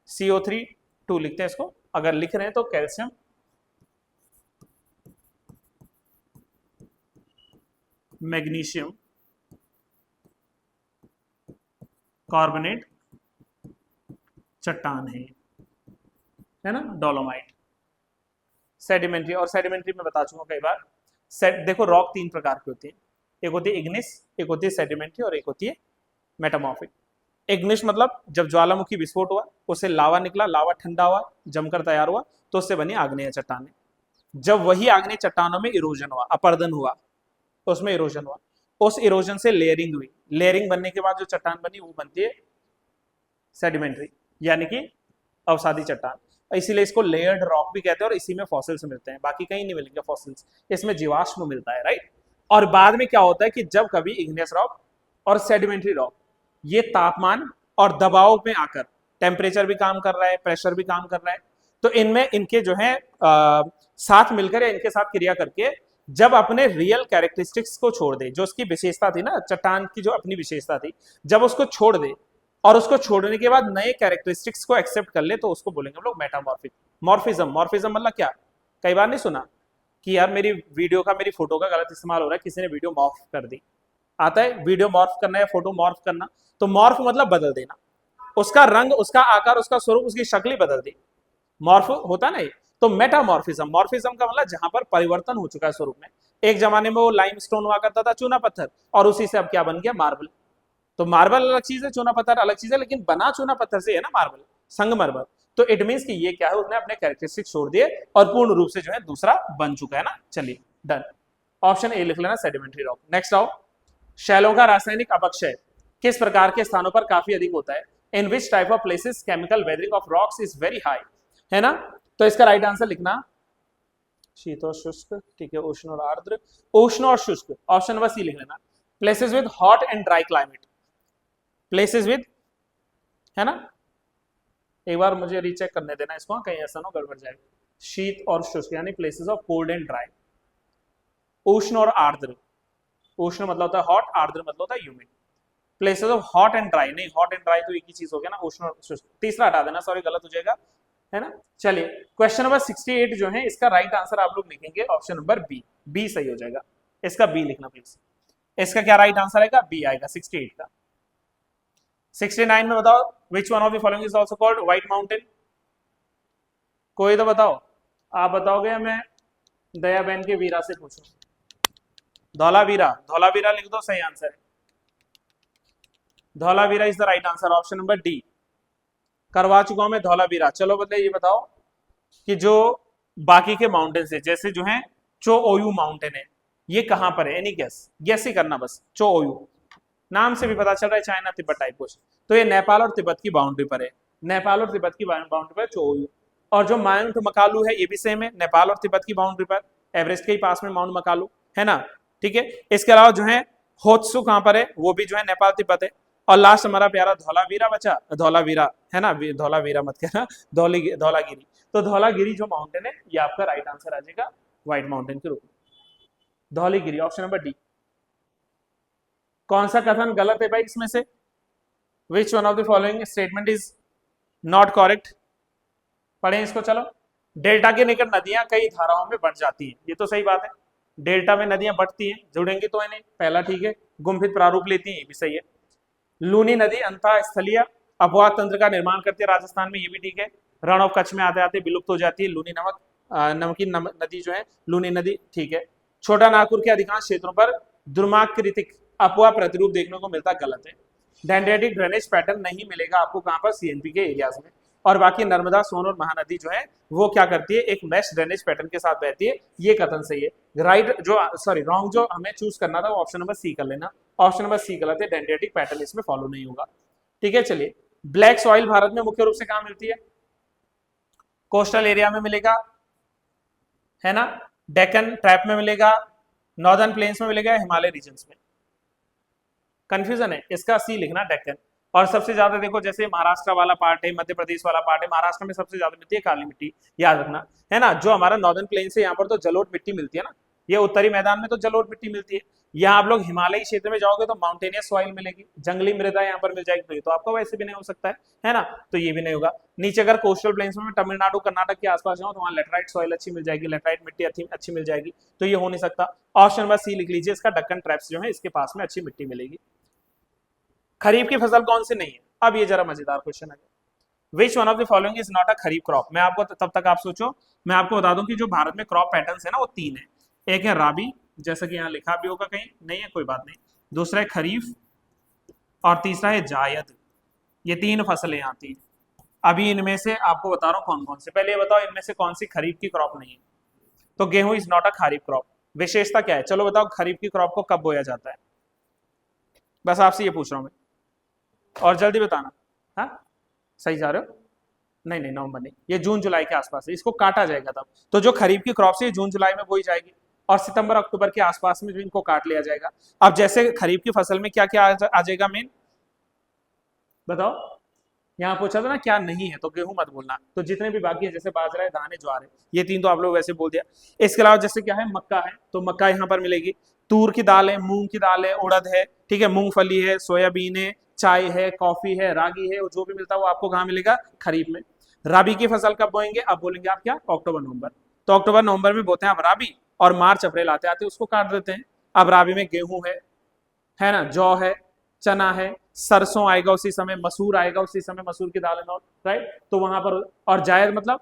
CO3 लिखते हैं इसको, अगर लिख रहे हैं तो कैल्शियम मैग्नीशियम कार्बोनेट चट्टान है ना, डोलोमाइट। सेडिमेंट्री, और सेडिमेंट्री में बता चुका कई बार। देखो रॉक 3 प्रकार की होती है, एक होती है इग्निस, एक होती है सेडिमेंट्री और एक होती है मेटामॉर्फिक। इग्निस मतलब जब ज्वालामुखी विस्फोट हुआ, उससे लावा निकला, लावा ठंडा हुआ, जमकर तैयार हुआ, तो उससे बनी आग्नेय चट्टानें। जब वही आग्नेय चट्टानों में इरोजन हुआ, अपर्दन हुआ, उसमें इरोजन हुआ, उस इरोजन से लेयरिंग हुई, लेयरिंग बनने के बाद जो चट्टान बनी वो बनती है सेडिमेंट्री, यानी कि अवसादी चट्टान। इसीलिए इसको लेयर्ड रॉक भी कहते हैं, और इसी में फॉसिल्स मिलते हैं, बाकी कहीं नहीं मिलेंगे फॉसिल्स, इसमें जीवाश्म मिलता है, राइट। और बाद में क्या होता है कि जब कभी इग्नियस रॉक और सेडिमेंट्री रॉक ये तापमान और दबाव में आकर, टेम्परेचर भी काम कर रहा है, प्रेशर भी काम कर रहा है, तो इनमें इनके जो है साथ मिलकर या इनके साथ क्रिया करके जब अपने रियल कैरेक्टरिस्टिक्स को छोड़ दे, जो उसकी विशेषता थी ना, चट्टान की जो अपनी विशेषता थी, जब उसको छोड़ दे और उसको छोड़ने के बाद नए कैरेक्टरिस्टिक्स को एक्सेप्ट कर ले, तो उसको बोलेंगे हम लोग मेटामॉर्फिक। मॉर्फिज्म, मॉर्फिज्म मतलब क्या? कई बार नहीं सुना कि यार मेरी वीडियो का, मेरी फोटो का गलत इस्तेमाल हो रहा है, किसी ने वीडियो मॉर्फ कर दी। आता है वीडियो मॉर्फ करना या फोटो मॉर्फ करना, तो मॉर्फ मतलब बदल देना, उसका रंग, उसका आकार, उसका स्वरूप, उसकी शक्ल ही बदल दी, मॉर्फ होता नहीं। तो मेटामॉर्फिज्म, मॉर्फिज्म का मतलब जहां पर परिवर्तन हो चुका है स्वरूप में। एक जमाने में वो लाइमस्टोन हुआ करता था, चूना पत्थर, और उसी से अब क्या बन गया? मार्बल। तो मार्बल अलग चीज है, चूना पत्थर अलग चीज है, लेकिन बना चूना पत्थर से है ना मार्बल, संगमरमर। तो इट मींस कि ये क्या है, उसने अपने कैरेक्टरिस्टिक छोड़ दिए और पूर्ण रूप से जो है दूसरा बन चुका है ना। चलिए डन, ऑप्शन ए लिख लेना, सेडिमेंट्री रॉक। नेक्स्ट आओ, शैलों का रासायनिक अपक्षय किस प्रकार के स्थानों पर काफी अधिक होता है? In which type of places chemical weathering of rocks is very high, है ना। तो इसका राइट आंसर लिखना शीत और शुष्क, ठीक है, उष्ण और आर्द्र, उष्ण और शुष्क, ऑप्शन नंबर सी लिख लेना। Places with hot and dry climate, places with, है ना, एक बार मुझे रीचेक करने देना इसको, कहीं ऐसा ना गड़बड़ जाए। शीत और शुष्क यानी places of cold and dry. उष्ण और आर्द्र, उष्ण मतलब होता है हॉट, आर्द्र मतलब होता है humid. Places of hot and dry, नहीं हॉट एंड ड्राई तो एक ही चीज हो गया ना, उष्ण और शुष्क। तीसरा हटा देना, सॉरी गलत हो जाएगा, है ना। चलिए क्वेश्चन नंबर 68 जो है, इसका राइट आंसर आप लोग लिखेंगे ऑप्शन नंबर बी, बी सही हो जाएगा। इसका बी लिखना प्लीज। इसका क्या राइट आंसर आएगा? बी आएगा 68 का। 69 में बताओ, which one of the following is also called white mountain? कोई तो बताओ, आप बताओगे या मैं दया बहन के वीरा से पूछो। धौलावीरा, धौलावीरा लिख दो, सही आंसर है। Dholavira is the right answer, option number D. करवा चुका हूं मैं धौलावीरा। चलो बदले ये बताओ कि जो बाकी के माउंटेन्स है, जैसे जो है चोओयू माउंटेन है, ये कहां पर है? एनी गेस, गेस ही करना बस। चोओयू नाम से भी पता चल रहा है चाइना तिब्बत टाइप कुछ, तो ये नेपाल और तिब्बत की बाउंड्री पर है। नेपाल और तिब्बत की बाउंड्री पर चोओयू। और जो माउंट मकालू है ये भी सेम है, नेपाल और तिब्बत की बाउंड्री पर, एवरेस्ट के ही पास में माउंट मकालू है ना, ठीक है। इसके अलावा जो है होत्सु कहां पर है? वो भी जो है नेपाल तिब्बत है। और लास्ट हमारा प्यारा धौलावीरा बचा, धौलावीरा है ना, धौलावीरा मत कहना, धौलागिरी। तो धौलागिरी जो माउंटेन है ये आपका राइट आंसर आ जाएगा व्हाइट माउंटेन के रूप में, धौलागिरी, ऑप्शन नंबर डी। कौन सा कथन गलत है भाई इसमें से? Which one of the following statement is not correct? पढ़ें इसको, चलो। डेल्टा के निकट नदियां कई धाराओं में बढ़ जाती हैं, ये तो सही बात है। डेल्टा में नदियां बढ़ती हैं, जुड़ेंगी तो इन्हें, पहला ठीक है। गुम्फित प्रारूप लेती हैं, ये भी सही है। लूनी नदी अंतःस्थलीय अपवाह तंत्र का निर्माण करती है राजस्थान में, ये भी ठीक है। रण ऑफ कच्छ में आते आते विलुप्त हो जाती है लूनी नमकीन नदी जो है लूनी नदी, ठीक है। छोटा नागपुर के अधिकांश क्षेत्रों पर दुर्माकृतिक अपवाह प्रतिरूप देखने को मिलता, गलत है। डेंड्रेटिक ड्रेनेज पैटर्न नहीं मिलेगा आपको कहां पर? सीएनपी के एरियाज में। और बाकी नर्मदा, सोन और महानदी जो है वो क्या करती है? एक मैश ड्रेनेज पैटर्न के साथ बहती है, ये कथन सही है। राइट जो सॉरी रॉन्ग जो हमें चूज करना था वो ऑप्शन नंबर सी कर लेना, ऑप्शन नंबर सी गलत है, डेंड्रेटिक पैटर्न इसमें फॉलो नहीं होगा, ठीक है। चलिए, ब्लैक सॉइल भारत में मुख्य रूप से कहां मिलती है? कोस्टल एरिया में मिलेगा, है ना, डेक्कन ट्रैप में मिलेगा, नॉर्दर्न प्लेन्स में मिलेगा, हिमालय रीजन्स में। कंफ्यूजन है, इसका सी लिखना, डेक्कन। और सबसे ज्यादा देखो जैसे महाराष्ट्र वाला पार्ट है, मध्य प्रदेश वाला पार्ट है, महाराष्ट्र में सबसे ज्यादा मिलती है काली मिट्टी, याद रखना, है ना। जो हमारा नॉर्दर्न प्लेन से यहाँ पर तो जलोढ़ मिट्टी मिलती है ना, ये उत्तरी मैदान में तो जलोढ़ मिट्टी मिलती है। यहाँ आप लोग हिमालयी क्षेत्र में जाओगे तो माउंटेनियस सॉइल मिलेगी, जंगली मृदा यहाँ पर मिल जाएगी, तो ये तो आपका वैसे भी नहीं हो सकता है ना, तो ये भी नहीं होगा। नीचे अगर कोस्टल प्लेन्स में तमिलनाडु कर्नाटक के आसपास जाओ तो वहाँ लेटराइट सॉइल अच्छी मिल जाएगी, लेटराइट मिट्टी अच्छी मिल जाएगी, तो ये हो नहीं सकता। ऑप्शन नंबर सी लिख लीजिए, इसका डक्कन ट्रैप्स जो है इसके पास में अच्छी मिट्टी मिलेगी। खरीफ की फसल कौन सी नहीं है? अब ये जरा मजेदार क्वेश्चन है। Which one of the following is not a kharif crop? मैं आपको तब तक आप सोचो, मैं आपको बता दूं कि जो भारत में क्रॉप पैटर्न्स है ना वो तीन है। एक है राबी, जैसा कि यहाँ लिखा भी होगा कहीं, नहीं है कोई बात नहीं। दूसरा है खरीफ और तीसरा है जायद। ये तीन फसलें आती हैं। अभी इनमें से आपको बता रहा हूँ कौन कौन से। पहले ये बताओ इनमें से कौन सी खरीफ की क्रॉप नहीं है? तो गेहूं is not a kharif crop. विशेषता क्या है? चलो बताओ, खरीफ की क्रॉप को कब बोया जाता है? बस आपसे ये पूछ रहा हूं मैं, और जल्दी बताना। हाँ, सही जा रहे हो? नहीं नहीं, नवंबर नहीं, ये जून जुलाई के आसपास है, इसको काटा जाएगा तब। तो जो खरीफ की क्रॉप है जून जुलाई में बोई जाएगी, और सितंबर अक्टूबर के आसपास में जो इनको काट लिया जाएगा। अब जैसे खरीफ की फसल में क्या क्या आ जाएगा मेन, बताओ। यहाँ पूछा था ना क्या नहीं है, तो गेहूं मत बोलना। तो जितने भी बाकी है जैसे बाजरा है, दाने, ज्वार है, ये तीन तो आप लोग वैसे बोल दिया। इसके अलावा जैसे क्या है, मक्का है, तो मक्का यहाँ पर मिलेगी। तूर की दाल है, मूंग की दाल है, उड़द है, ठीक है, मूंगफली है, सोयाबीन है, चाय है, कॉफी है, रागी है, जो भी मिलता है वो आपको कहाँ मिलेगा? खरीफ में। राबी की फसल कब बोएंगे? अब बोलेंगे आप क्या? अक्टूबर नवंबर। तो अक्टूबर नवंबर में बोते हैं आप राबी, और मार्च अप्रैल आते आते उसको काट देते हैं। अब राबी में गेहूं है ना, जौ है, चना है, सरसों आएगा उसी समय, मसूर आएगा उसी समय, मसूर की दाल, राइट। तो वहां पर, और जायद मतलब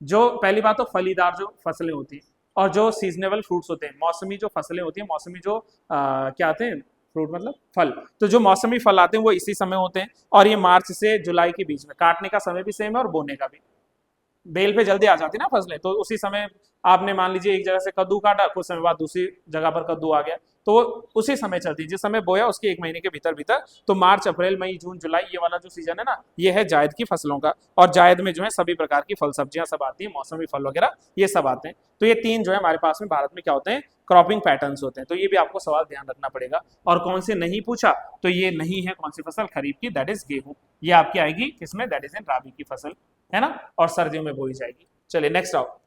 जो पहली बात तो फलीदार जो फसलें होती हैं, और जो सीजनेबल फ्रूट्स होते हैं, मौसमी जो फसलें होती हैं, मौसमी जो क्या आते हैं, फ्रूट मतलब फल, तो जो मौसमी फल आते हैं वो इसी समय होते हैं। और ये मार्च से जुलाई के बीच में, काटने का समय भी सेम है और बोने का भी। बेल पे जल्दी आ जाती ना फसलें, तो उसी समय आपने मान लीजिए एक जगह से कद्दू काटा, कुछ समय बाद दूसरी जगह पर कद्दू आ गया, तो उसी समय चलती है, जिस समय बोया उसके एक महीने के भीतर भीतर। तो मार्च अप्रैल मई जून जुलाई ये वाला जो सीजन है ना, ये है जायद की फसलों का। और जायद में जो है सभी प्रकार की फल सब्जियां सब आती हैं, मौसमी फल वगैरह ये सब आते हैं। तो ये तीन जो है हमारे पास में भारत में क्या होते हैं? क्रॉपिंग पैटर्न्स होते हैं। तो ये भी आपको सवाल ध्यान रखना पड़ेगा। और कौन से नहीं पूछा, तो ये नहीं है कौन सी फसल? खरीफ की, दैट इज गेहूं। ये आपकी आएगी किसमें? दैट इज इन राबी की फसल, है ना, और सर्दियों में बोई जाएगी। चलिए नेक्स्ट आओ।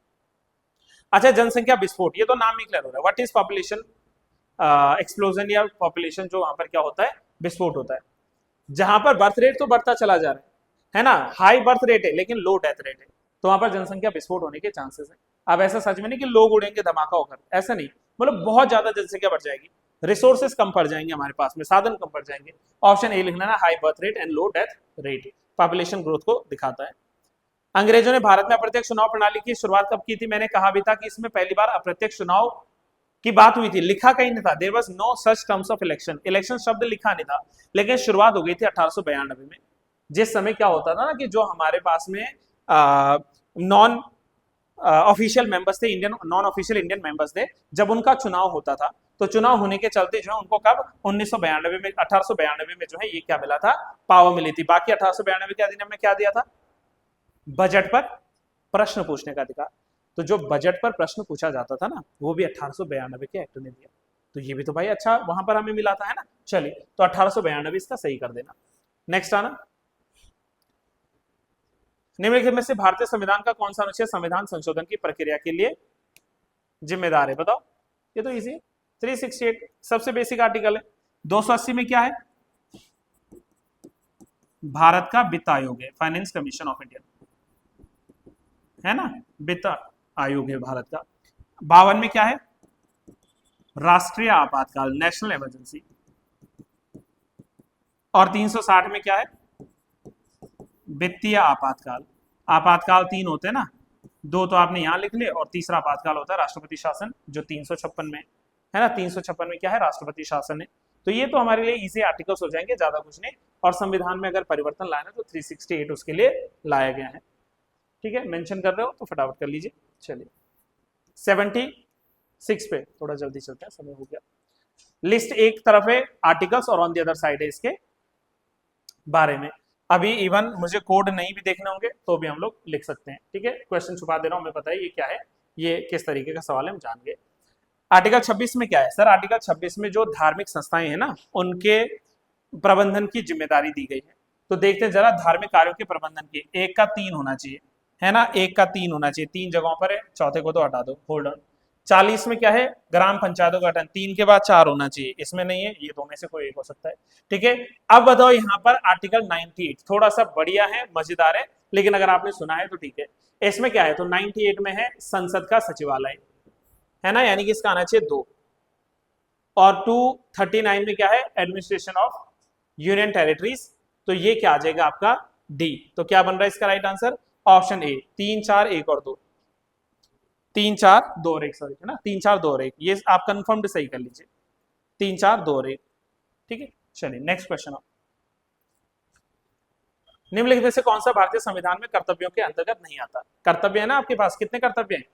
अच्छा, जनसंख्या विस्फोट, ये तो नाम ही क्लियर हो रहा है। व्हाट इज पॉपुलेशन एक्सप्लोजन, या पॉपुलेशन जो वहां पर क्या होता है? विस्फोट होता है। जहां पर बर्थ रेट तो बढ़ता चला जा रहा है ना, हाई बर्थ रेट है लेकिन लो डेथ रेट है, तो वहां पर जनसंख्या विस्फोट होने के चांसेस है। अब ऐसा सच में नहीं कि लोग उड़ेंगे धमाका होकर, ऐसा नहीं, मतलब बहुत ज्यादा जनसंख्या बढ़ जाएगी, रिसोर्सेस कम पड़ जाएंगे हमारे पास में, साधन कम पड़ जाएंगे। ऑप्शन ए लिखना है, high birth rate and low death rate, population growth को दिखाता है। अंग्रेजों ने भारत में अप्रत्यक्ष चुनाव प्रणाली की शुरुआत कब की थी? मैंने कहा भी था कि इसमें पहली बार अप्रत्यक्ष चुनाव की बात हुई थी, लिखा कहीं नहीं था, there was no such terms of election, election शब्द लिखा नहीं था, लेकिन शुरुआत हो गई थी 1892 में। जिस समय क्या होता था ना कि जो हमारे पास में नॉन ऑफिशियल मेंबर्स थे, Indian non official Indian members थे, जब उनका चुनाव होता था तो चुनाव होने के चलते जो है उनको कब 1992 में 1892 में जो है ये क्या मिला था, पावर मिली थी। बाकी 1892 के अधिनियम में क्या दिया था? बजट पर प्रश्न पूछने का अधिकार। तो जो बजट पर प्रश्न पूछा जाता था ना वो भी 1892 के एक्ट ने दिया। तो ये भी तो भाई अच्छा वहां पर हमें मिला था, है ना। चलिए तो 1892 इसका सही कर देना। नेक्स्ट आना, निम्नलिखित में से भारतीय संविधान का कौन सा अनुच्छेद संविधान संशोधन की प्रक्रिया के लिए जिम्मेदार है? बताओ, ये तो इजी है। 368 सबसे बेसिक आर्टिकल है। 280 में क्या है? भारत का वित्त आयोग है, फाइनेंस कमीशन ऑफ इंडिया, है ना, वित्त आयोग है भारत का। 52 में क्या है? राष्ट्रीय आपातकाल, नेशनल इमरजेंसी। और 360 में क्या है? वित्तीय आपातकाल। आपातकाल 3 होते हैं ना, 2 तो आपने यहां लिख लिए और तीसरा आपातकाल होता है राष्ट्रपति शासन, जो 356 में है ना। 356 में क्या है? राष्ट्रपति शासन है। तो ये तो हमारे लिए इजी आर्टिकल्स हो जाएंगे, ज्यादा कुछ नहीं। और संविधान में अगर परिवर्तन लाना तो 368 उसके लिए लाया गया है। ठीक है, मेंशन कर रहे हो तो फटाफट कर लीजिए। चलिए 76 पे थोड़ा जल्दी चलते हैं, समय हो गया। लिस्ट एक तरफ है आर्टिकल्स और ऑन दी अदर साइड है इसके बारे में। अभी इवन मुझे कोड नहीं भी देखने होंगे तो भी हम लोग लिख सकते हैं। ठीक है, क्वेश्चन छुपा दे रहा हूं, हमें पता है ये क्या है, ये किस तरीके का सवाल है, हम जान गए। आर्टिकल 26 में क्या है? सर आर्टिकल 26 में जो धार्मिक संस्थाएं हैं ना उनके प्रबंधन की जिम्मेदारी दी गई है। तो देखते हैं जरा धार्मिक कार्यों के प्रबंधन की। 1 का 3 होना चाहिए, है ना, 1 का 3 होना चाहिए, 3 जगहों पर है, चौथे को तो हटा दो, होल्ड ऑन। 40 में क्या है? ग्राम पंचायतों का गठन, 3 के बाद 4 होना चाहिए, इसमें नहीं है, ये 2 में से कोई एक हो सकता है। ठीक है, अब बताओ यहाँ पर आर्टिकल 98 थोड़ा सा बढ़िया है, मजेदार है, लेकिन अगर आपने सुना है तो ठीक है। इसमें क्या है? तो 98 में है संसद का सचिवालय, है ना, यानी कि इसका आना चाहिए 2। और 239 में क्या है? एडमिनिस्ट्रेशन ऑफ यूनियन टेरिटरीज, तो ये क्या आ जाएगा आपका? डी। तो क्या बन रहा है इसका राइट आंसर? ऑप्शन ए, 3 4 1 और 2, 3 4 2 और 1, सॉरी, है ना, 3 4 2 और 1, ये आप कंफर्म्ड सही कर लीजिए, 3 4 2 और 1। ठीक है, चलिए नेक्स्ट क्वेश्चन। निम्नलिखित में से कौन सा भारतीय संविधान में कर्तव्यों के अंतर्गत नहीं आता? कर्तव्य है ना आपके पास, कितने कर्तव्य हैं?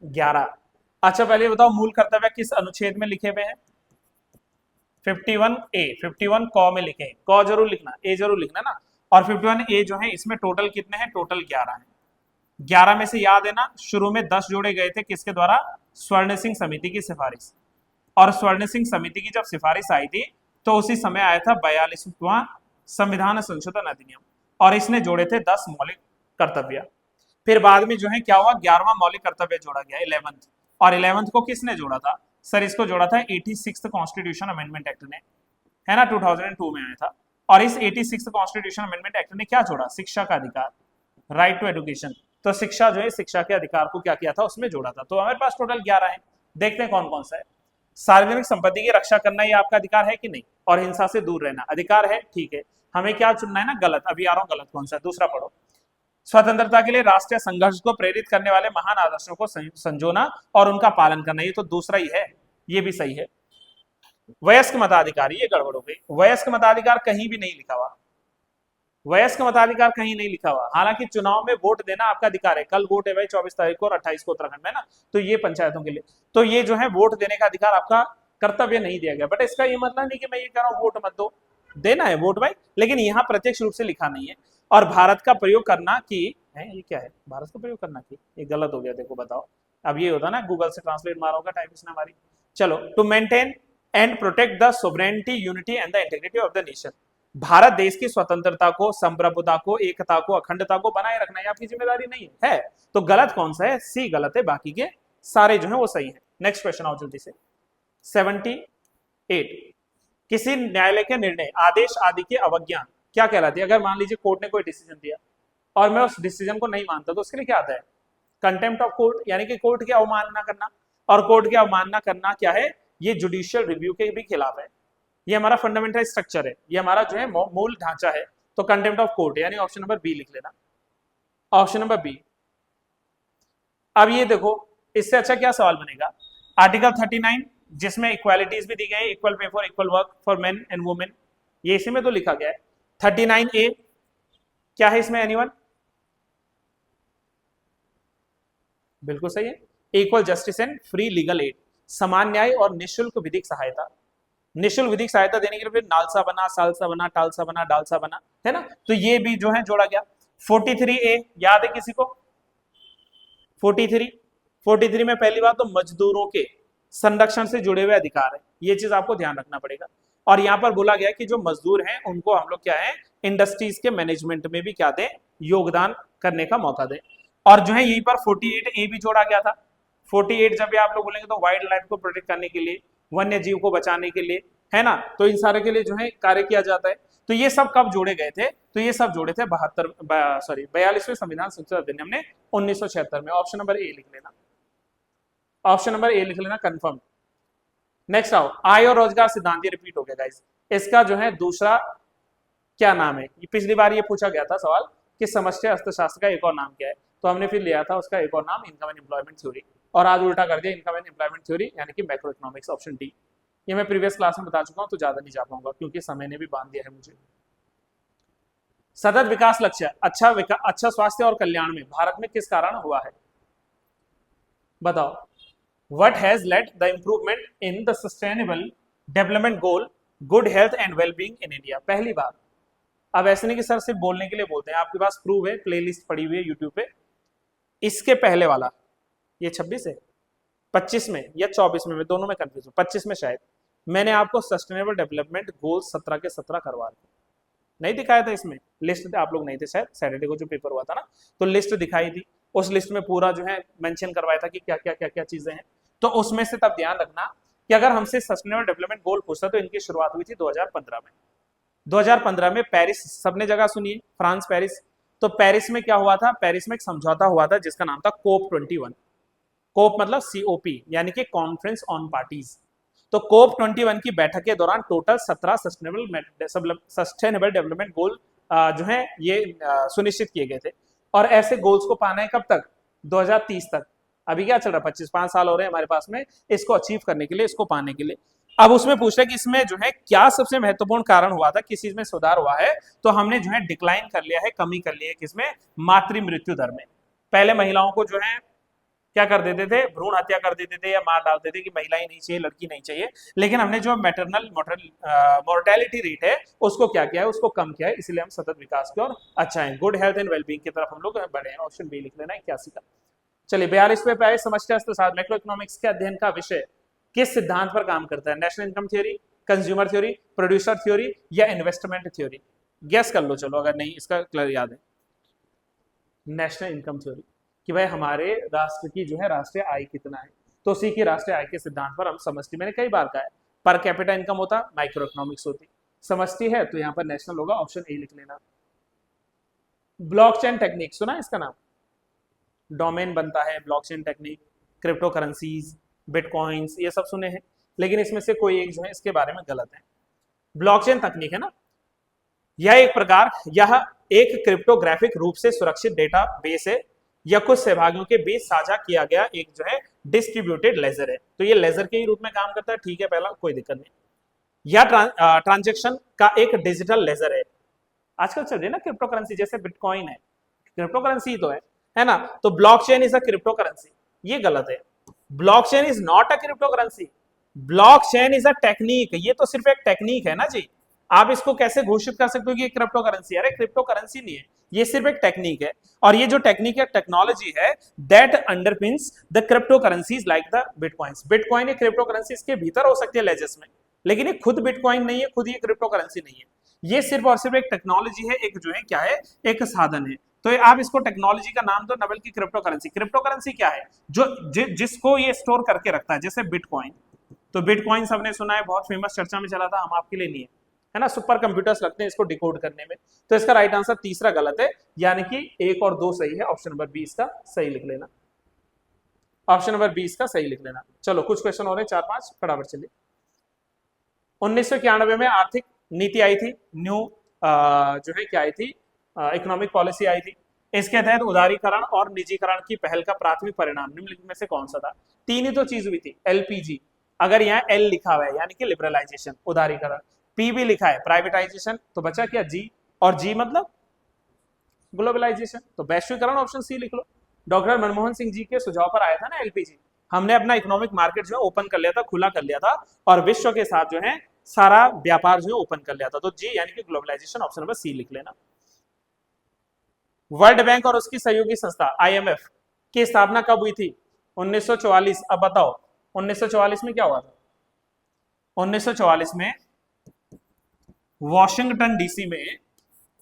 11। अच्छा पहले बताओ मूल कर्तव्य किस अनुच्छेद में लिखे हुए हैं? 51A, 51 क में लिखे हैं, क जरूर लिखना, ए जरूर लिखना ना। और 51A जो है इसमें टोटल कितने हैं? टोटल 11 है। 11 में से याद है ना शुरू में 10 जोड़े गए थे, किसके द्वारा? स्वर्ण सिंह समिति की सिफारिश। और स्वर्ण सिंह समिति की जब सिफारिश आई थी तो उसी समय आया था 42वां संविधान संशोधन अधिनियम, और इसने जोड़े थे 10 मौलिक कर्तव्य। फिर बाद में जो है क्या हुआ? 11वां मौलिक कर्तव्य जोड़ा गया, 11th। और 11th को किसने जोड़ा था? सर इसको जोड़ा था 86th कॉन्स्टिट्यूशन अमेंडमेंट एक्ट ने, है ना, 2002 में आया था। और इस 86th कॉन्स्टिट्यूशन अमेंडमेंट एक्ट ने क्या जोड़ा? शिक्षा का अधिकार, राइट टू एजुकेशन। तो शिक्षा जो है, शिक्षा के अधिकार को क्या किया था? उसमें जोड़ा था। तो हमारे पास टोटल 11 है, देखते हैं कौन कौन सा है। सार्वजनिक संपत्ति की रक्षा करना ये आपका अधिकार है कि नहीं? और हिंसा से दूर रहना अधिकार है, ठीक है। हमें क्या चुनना है ना? गलत। अभी आ रहा हूं, गलत कौन सा है, दूसरा पढ़ो। स्वतंत्रता के लिए राष्ट्रीय संघर्ष को प्रेरित करने वाले महान आदर्शों को संजोना और उनका पालन करना, ये तो दूसरा ही है, ये भी सही है। वयस्क मताधिकार, ये गड़बड़ हो गई, वयस्क मताधिकार कहीं भी नहीं लिखा हुआ, वयस्क मताधिकार कहीं नहीं लिखा हुआ। हालांकि चुनाव में वोट देना आपका अधिकार है, कल वोट है भाई 24 तारीख को और 28 को उत्तराखंड में ना, तो ये पंचायतों के लिए, तो ये जो है वोट देने का अधिकार आपका कर्तव्य नहीं दिया गया। बट इसका ये मतलब नहीं कि मैं ये कह रहा हूँ वोट मत दो, देना है वोट भाई, लेकिन यहाँ प्रत्यक्ष रूप से लिखा नहीं है। और भारत का प्रयोग करना की है, ये क्या है? भारत का प्रयोग करना की, ये गलत हो गया, देखो बताओ। अब ये होता ना गूगल से ट्रांसलेट मारा होगा, टाइप इसने हमारी। चलो, to maintain and protect the sovereignty, unity and the integrity of the nation, Bharat देश की स्वतंत्रता को, संप्रभुता को, एकता को, अखंडता को बनाए रखना है आपकी जिम्मेदारी नहीं है? तो गलत कौन सा है? सी गलत है, बाकी के सारे जो है वो सही है। नेक्स्ट क्वेश्चन आओ जल्दी से। 78, किसी न्यायालय के निर्णय, आदेश आदि की अवज्ञा क्या कहलाती है? अगर मान लीजिए कोर्ट ने कोई डिसीजन दिया और मैं उस डिसीजन को नहीं मानता तो उसके लिए क्या आता है? कंटेम्प्ट ऑफ कोर्ट, यानी कि कोर्ट की अवमानना करना। और कोर्ट की अवमानना करना क्या है? ये जुडिशियल रिव्यू के भी खिलाफ है। ये हमारा फंडामेंटल स्ट्रक्चर है, ये हमारा जो है मूल ढांचा है। तो कंटेम्प्ट ऑफ कोर्ट, यानी ऑप्शन नंबर बी लिख लेना। Option number B. अब ये देखो, इससे अच्छा क्या सवाल बनेगा? आर्टिकल 39 जिसमें इक्वालिटीज भी दी गई, equal pay for equal work for main and women, ये इसी में तो लिखा गया है। 39A क्या है इसमें? एनीवन? बिल्कुल सही है, equal justice and free legal aid, समान न्याय और निःशुल्क विधिक सहायता। निःशुल्क विधिक सहायता देने के लिए फिर नालसा बना, सालसा बना, टालसा बना, डालसा बना, है ना? तो ये भी जो है जोड़ा गया। 43A याद है किसी को? 43 में पहली बात तो मजदूरों के संरक्षण से जुड़े हुए अधिकार है, ये चीज आपको ध्यान रखना पड़ेगा। और यहां पर बोला गया कि जो मजदूर हैं उनको हम लोग क्या है, इंडस्ट्रीज के मैनेजमेंट में भी क्या दें, योगदान करने का मौका दें। और जो है यहीं पर 48A भी जोड़ा गया था। 48 जब भी आप लोग बोलेंगे तो वाइल्ड लाइफ को प्रोटेक्ट करने के लिए, वन्य जीव को बचाने के लिए, है ना, तो इन सारे के लिए जो है कार्य किया जाता है। तो ये सब कब जोड़े गए थे? तो ये सब जोड़े थे 42वें संविधान संशोधन अधिनियम ने 1976 में। ऑप्शन नंबर ए लिख लेना, ऑप्शन नंबर ए लिख लेना, कंफर्म। नेक्स्ट आओ, आय और रोजगार सिद्धांत, ये रिपीट हो गया गाइस। इसका जो है दूसरा क्या नाम है? ये पिछली बार ये पूछा गया था सवाल कि समष्टि अर्थशास्त्र का एक और नाम क्या है, तो हमने फिर लिया था उसका एक और नाम इनकम एंड एम्प्लॉयमेंट थ्योरी, और आज उल्टा कर दिया, इनकम एंड एम्प्लॉयमेंट थ्योरी यानी कि मैक्रो इकोनॉमिक्स, ऑप्शन डी। ये मैं प्रीवियस क्लास में बता चुका हूं तो ज्यादा नहीं जा पाऊंगा क्योंकि समय ने भी बांध दिया है मुझे। सतत विकास लक्ष्य, अच्छा स्वास्थ्य और कल्याण में भारत में किस कारण हुआ है? बताओ। What has led the improvement in the sustainable development goal, good health and well-being in India? पहली बात। अब ऐसे नहीं कि सर सिर्फ बोलने के लिए बोलते हैं, आपके पास प्रूव है, प्लेलिस्ट पड़ी हुई है यूट्यूब पे। इसके पहले वाला, ये 26 है, 25 में या 24 में, मैं दोनों में कंफ्यूज हूँ, 25 में शायद मैंने आपको सस्टेनेबल डेवलपमेंट गोल 17 के 17 करवा दिए, नहीं दिखाया था इसमें? लिस्ट आप लोग नहीं थे शायद, सैटरडे को जो पेपर हुआ था ना, तो लिस्ट दिखाई थी, उस लिस्ट में पूरा जो है मेंशन करवाया था कि क्या क्या क्या क्या चीजें हैं। तो उसमें से तब ध्यान रखना कि अगर हमसे सस्टेनेबल डेवलपमेंट गोल पूछता तो इनकी शुरुआत हुई थी 2015 में। 2015 में पेरिस, सबने जगह सुनिए, फ्रांस पेरिस। तो पेरिस में क्या हुआ था? पेरिस में एक समझौता हुआ था जिसका नाम था कोप 21। कोप मतलब COP यानी कि कॉन्फ्रेंस ऑन पार्टीज। तो कोप 21 की बैठक के दौरान टोटल 17 सस्टेनेबल डेवलपमेंट गोल जो है ये सुनिश्चित किए गए थे। और ऐसे गोल्स को पाना है कब तक? 2030 तक। अभी क्या चल रहा है? 5 साल हो रहे हैं हमारे पास में इसको अचीव करने के लिए, इसको पाने के लिए। अब उसमें पूछ रहा है कि इसमें जो है क्या सबसे महत्वपूर्ण कारण हुआ था, किस चीज में सुधार हुआ है? तो हमने जो है डिक्लाइन कर लिया है, कमी कर ली है किसमें? मातृ मृत्यु दर में। पहले महिलाओं को जो है क्या कर देते थे? भ्रूण हत्या कर देते थे या मार डालते थे कि महिलाएं नहीं चाहिए, लड़की नहीं चाहिए। लेकिन हमने जो मैटरनल मोर्टेलिटी रेट है उसको क्या किया है? उसको कम किया है, इसलिए हम सतत विकास की ओर अच्छा है, गुड हेल्थ एंड वेलबींग की तरफ हम लोग बढ़े हैं। ऑप्शन बी लिख लेना, 81 का। चलिए 42वें पे आए, समष्टि अर्थशास्त्र, मैक्रो इकोनॉमिक्स के अध्ययन का विषय किस सिद्धांत पर काम करता है? National income theory, consumer theory, producer theory या इन्वेस्टमेंट थ्योरी? गेस कर लो चलो, अगर नहीं इसका क्लियर याद है। नेशनल इनकम थ्योरी, कि भाई हमारे राष्ट्र की जो है राष्ट्रीय आय कितना है, तो उसी की राष्ट्रीय आय के सिद्धांत पर हम समष्टि, मैंने कई बार कहा है, पर कैपिटा इनकम होता, माइक्रो इकोनॉमिक्स होती, समष्टि है तो यहाँ पर नेशनल होगा, ऑप्शन ए लिख लेना। ब्लॉकचेन टेक्निक सुना इसका नाम? डोमेन बनता है blockchain technique, crypto currencies, bitcoins, ये सब सुने हैं, लेकिन इसमें से कोई एक जो है इसके बारे में गलत है। ब्लॉकचेन तकनीक है ना, यह एक क्रिप्टोग्राफिक रूप से सुरक्षित डेटा बेस है, यह कुछ सहभागियों के बीच साझा किया गया एक जो है डिस्ट्रीब्यूटेड लेजर है। तो ये लेजर के ही रूप में काम करता है, ठीक है, पहला कोई दिक्कत नहीं। यह ट्रांजेक्शन का एक डिजिटल लेजर है। आजकल चल रही है ना क्रिप्टो करेंसी, जैसे बिटकॉइन है, क्रिप्टो करेंसी तो है ना? तो blockchain is a crypto currency, ये गलत है। Blockchain is not a crypto currency, blockchain is a technique, ये तो सिर्फ एक टेक्निक है ना जी। आप इसको कैसे घोषित कर सकते हो कि ये क्रिप्टो करेंसी? अरे क्रिप्टो करेंसी नहीं है, ये सिर्फ एक टेक्निक है। और ये जो टेक्निक है, टेक्नोलॉजी है, that underpins the cryptocurrencies like the bitcoins. Bitcoin एक क्रिप्टो करेंसी इसके भीतर हो सकती है लेजर्स में, लेकिन ये खुद बिटकॉइन नहीं है, खुद ये क्रिप्टो करेंसी नहीं है। ये सिर्फ और सिर्फ एक टेक्नोलॉजी है, एक जो है क्या है, एक साधन है। तो आप इसको टेक्नोलॉजी का नाम दो, न बल्कि क्रिप्टो करेंसी। क्रिप्टो करेंसी क्या है? जो जिसको ये स्टोर करके रखता है, जैसे बिटकॉइन। तो बिटकॉइन सबने सुना है, बहुत फेमस, चर्चा में चला था, हम आपके लिए नहीं है ना, सुपर कंप्यूटर्स लगते हैं इसको डिकोड करने में। तो इसका राइट आंसर तीसरा गलत है, यानी कि 1 और 2 सही है, ऑप्शन नंबर 20 का सही लिख लेना, ऑप्शन नंबर 20 का सही लिख लेना। चलो कुछ क्वेश्चन हो रहे हैं, 4-5 फटाफट चलिए। 1991 में आर्थिक नीति आई थी, न्यू जो है क्या आई थी, इकोनॉमिक पॉलिसी आई थी। इसके तहत उदारीकरण और निजीकरण की पहल का प्राथमिक परिणाम निम्नलिखित में से कौन सा था? तीन ही तो चीज हुई थी, एलपीजी, अगर यहाँ एल लिखा हुआ है यानी कि लिबरलाइजेशन उदारीकरण, पी भी लिखा है प्राइवेटाइजेशन, तो बचा क्या जी, और जी मतलब ग्लोबलाइजेशन, तो वैश्वीकरण ऑप्शन सी लिख लो। डॉक्टर मनमोहन सिंह जी के सुझाव पर आया था ना एलपीजी, हमने अपना इकोनॉमिक मार्केट जो है ओपन कर लिया था, खुला कर लिया था, और विश्व के साथ जो है सारा व्यापार जो है ओपन कर लिया था, तो जी यानी कि ग्लोबलाइजेशन, ऑप्शन नंबर सी लिख लेना। वर्ल्ड बैंक और उसकी सहयोगी संस्था आईएमएफ की स्थापना कब हुई थी? 1944। अब बताओ 1944 में क्या हुआ था? 1944 में वॉशिंगटन डीसी में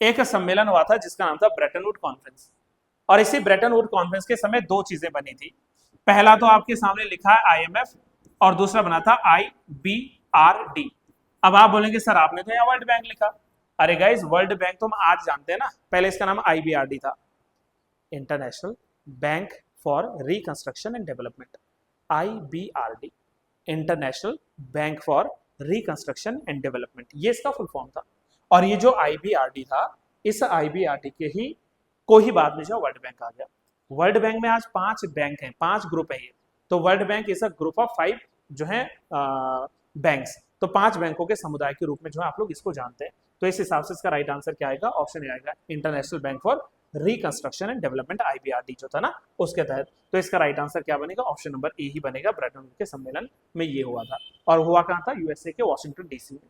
एक सम्मेलन हुआ था जिसका नाम था ब्रेटन वुड कॉन्फ्रेंस, और इसी ब्रेटन वुड कॉन्फ्रेंस के समय दो चीजें बनी थी। पहला तो आपके सामने लिखा है आईएमएफ, और दूसरा बना था आईबीआरडी। अब आप बोलेंगे सर आपने तो यहाँ वर्ल्ड बैंक लिखा। अरे गाइस, वर्ल्ड बैंक तो हम आज जानते हैं ना, पहले इसका नाम आईबीआरडी था, international bank for reconstruction and development, IBRD, international bank for reconstruction and development, ये इसका फुल फॉर्म था। और ये जो आईबीआरडी था, इस आईबीआरडी के ही को ही बाद में जो वर्ल्ड बैंक आ गया। वर्ल्ड बैंक में आज 5 बैंक हैं, 5 ग्रुप है ये, तो world bank is a group of 5 जो है बैंक्स, तो 5 बैंकों के समुदाय के रूप में जो है आप लोग इसको जानते हैं। तो इस हिसाब से इसका राइट आंसर क्या आएगा? ऑप्शन ए आएगा, international bank for reconstruction and development, IBRD जो था ना उसके तहत। तो इसका राइट आंसर क्या बनेगा? ऑप्शन नंबर ए ही बनेगा, ब्रेटन वुड के सम्मेलन में ये हुआ था, और हुआ कहाँ था? यूएसए के वॉशिंगटन डीसी में।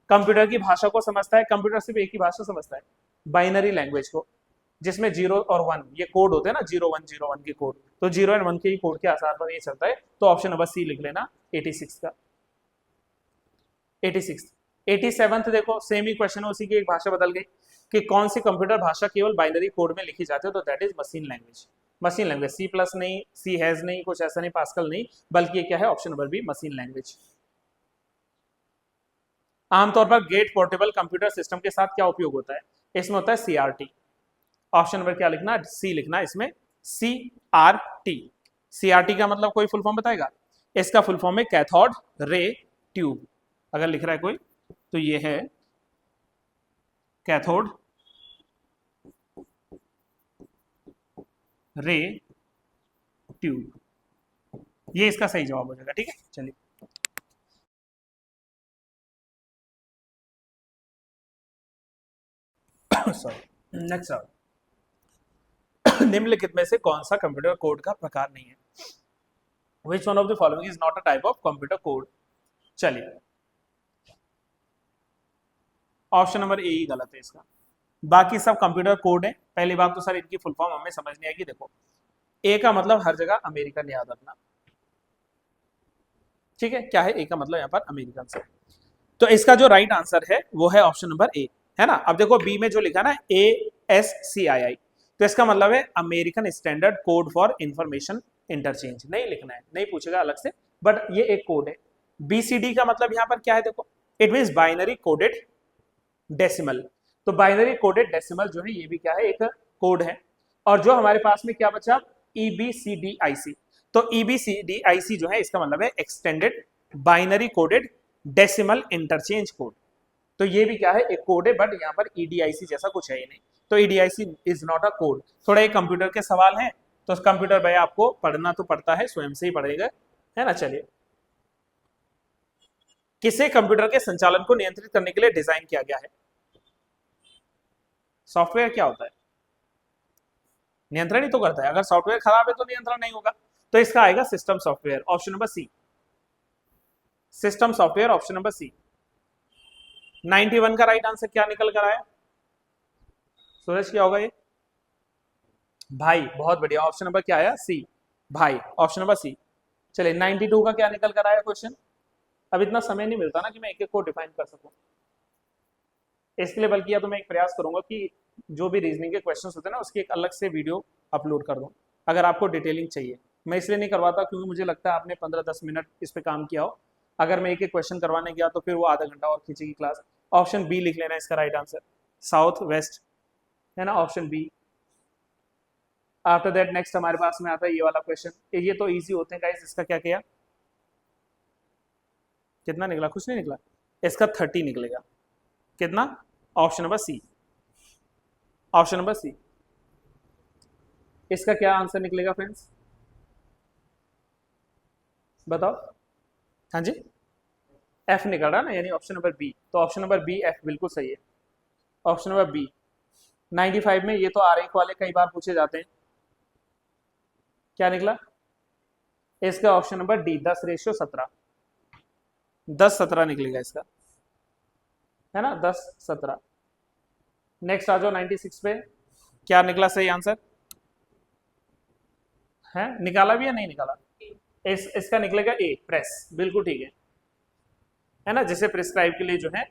कंप्यूटर की भाषा को समझता है, कंप्यूटर सिर्फ एक ही भाषा समझता है, बाइनरी लैंग्वेज को, जिसमें 0 और 1 ये कोड होते हैं ना, 0101 के कोड, तो 0 और 1 के ही कोड के आधार पर ये चलता है, तो ऑप्शन नंबर सी लिख लेना 86 का। 86 87th देखो सेम ही क्वेश्चन है, उसी की एक भाषा बदल गई कि कौन सी कंप्यूटर भाषा केवल बाइनरी कोड में लिखी जाती है, तो that is machine language. Machine language C plus नहीं, सी हैज नहीं, कुछ ऐसा नहीं, पास्कल नहीं, बल्कि ये क्या है? Option number B, machine language. आमतौर पर गेट पोर्टेबल कंप्यूटर सिस्टम के साथ क्या उपयोग होता है? इसमें होता है सीआरटी। ऑप्शन नंबर क्या लिखना? सी लिखना इसमें, सीआरटी। सीआरटी का मतलब कोई फुल फॉर्म बताएगा? इसका फुल फॉर्म है कैथोड रे ट्यूब, अगर लिख रहा है कोई तो ये है कैथोड रे ट्यूब, ये इसका सही जवाब हो जाएगा। ठीक है, चलिए सॉरी, नेक्स्ट सवाल। निम्नलिखित में से कौन सा कंप्यूटर कोड का प्रकार नहीं है? Which one of the following is not a type of computer code? चलिए, ऑप्शन नंबर ए ही गलत है इसका, बाकी सब कंप्यूटर कोड है। पहली बात तो सर इनकी फुल फॉर्म हमें समझ नहीं आएगी। देखो, ए का मतलब हर जगह अमेरिकन याद रखना, ठीक है? क्या है ए का मतलब यहाँ पर? अमेरिकन से। तो इसका जो राइट आंसर है वो है ऑप्शन नंबर ए, है ना? अब देखो बी में जो लिखा ना ASCII, तो इसका मतलब है American standard code for information interchange, नहीं लिखना है, नहीं पूछेगा अलग से, बट ये एक कोड है। BCD का मतलब यहाँ पर क्या है? देखो, it means binary coded decimal, तो बाइनरी कोडेड डेसिमल जो है ये भी क्या है? एक कोड है। और जो हमारे पास में क्या बचा? EBCDIC, तो EBCDIC जो है इसका मतलब है extended binary coded decimal interchange code, तो ये भी क्या है? एक कोड है, बट यहाँ पर EDIC जैसा कुछ है ही नहीं, तो EDIC is not a code. थोड़ा एक कंप्यूटर के सवाल हैं, तो कंप्यूटर भाई आपको पढ़ना तो पड़ता है, स्वयं से ही पढ़ेगा, है ना? चलिए, किसे कंप्यूटर के संचालन को नियंत्रित करने के लिए डिजाइन किया गया है? सॉफ्टवेयर क्या होता है? नियंत्रण ही तो करता है, अगर सॉफ्टवेयर खराब है तो नियंत्रण नहीं होगा, तो इसका आएगा system software, option number C, system software, option number C. 91 का राइट आंसर क्या निकल कर आया? सूरज, क्या होगा ये? भाई, बहुत बढ़िया, ऑप्शन नंबर क्या आया? सी, भाई, ऑप्शन नंबर सी। चलिए, 92 का क्या निकल कर आया क्वेश्चन? अब इतना समय नहीं मिलता ना कि मैं एक एक को डिफाइन कर सकूं, इसके लिए बल्कि या तो मैं एक प्रयास करूंगा कि जो भी रीजनिंग के क्वेश्चंस होते हैं ना उसकी एक अलग से वीडियो अपलोड कर दूं, अगर आपको डिटेलिंग चाहिए। मैं इसलिए नहीं करवाता क्योंकि मुझे लगता है आपने 15-10 मिनट इस पे काम किया हो, अगर मैं एक एक क्वेश्चन करवाने गया तो फिर वो आधा घंटा और खींचेगी क्लास। ऑप्शन बी लिख लेना इसका राइट आंसर, साउथ वेस्ट, है ना? Option B. After that next हमारे पास में आता है ये वाला क्वेश्चन, ये तो ईजी होते हैं गाइस। इसका क्या किया? कितना निकला? कुछ नहीं निकला, इसका 30 निकलेगा। कितना? Option number C, option number C. इसका क्या आंसर निकलेगा फ्रेंड्स, बताओ। हाँ जी, एफ निकल रहा ना, यानी ऑप्शन नंबर बी। तो ऑप्शन नंबर बी एफ बिल्कुल सही है। ऑप्शन नंबर बी 95 में, ये तो आरेख वाले कई बार पूछे जाते हैं। क्या निकला इसका ऑप्शन नंबर डी 10:17, 10:17 निकलेगा इसका, है ना, 10:17। नेक्स्ट आ जाओ 96 पे, क्या निकला सही आंसर है, निकाला भी या नहीं निकाला? इसका निकलेगा ए प्रेस, बिल्कुल ठीक है ना। जैसे प्रिस्क्राइब के लिए जो है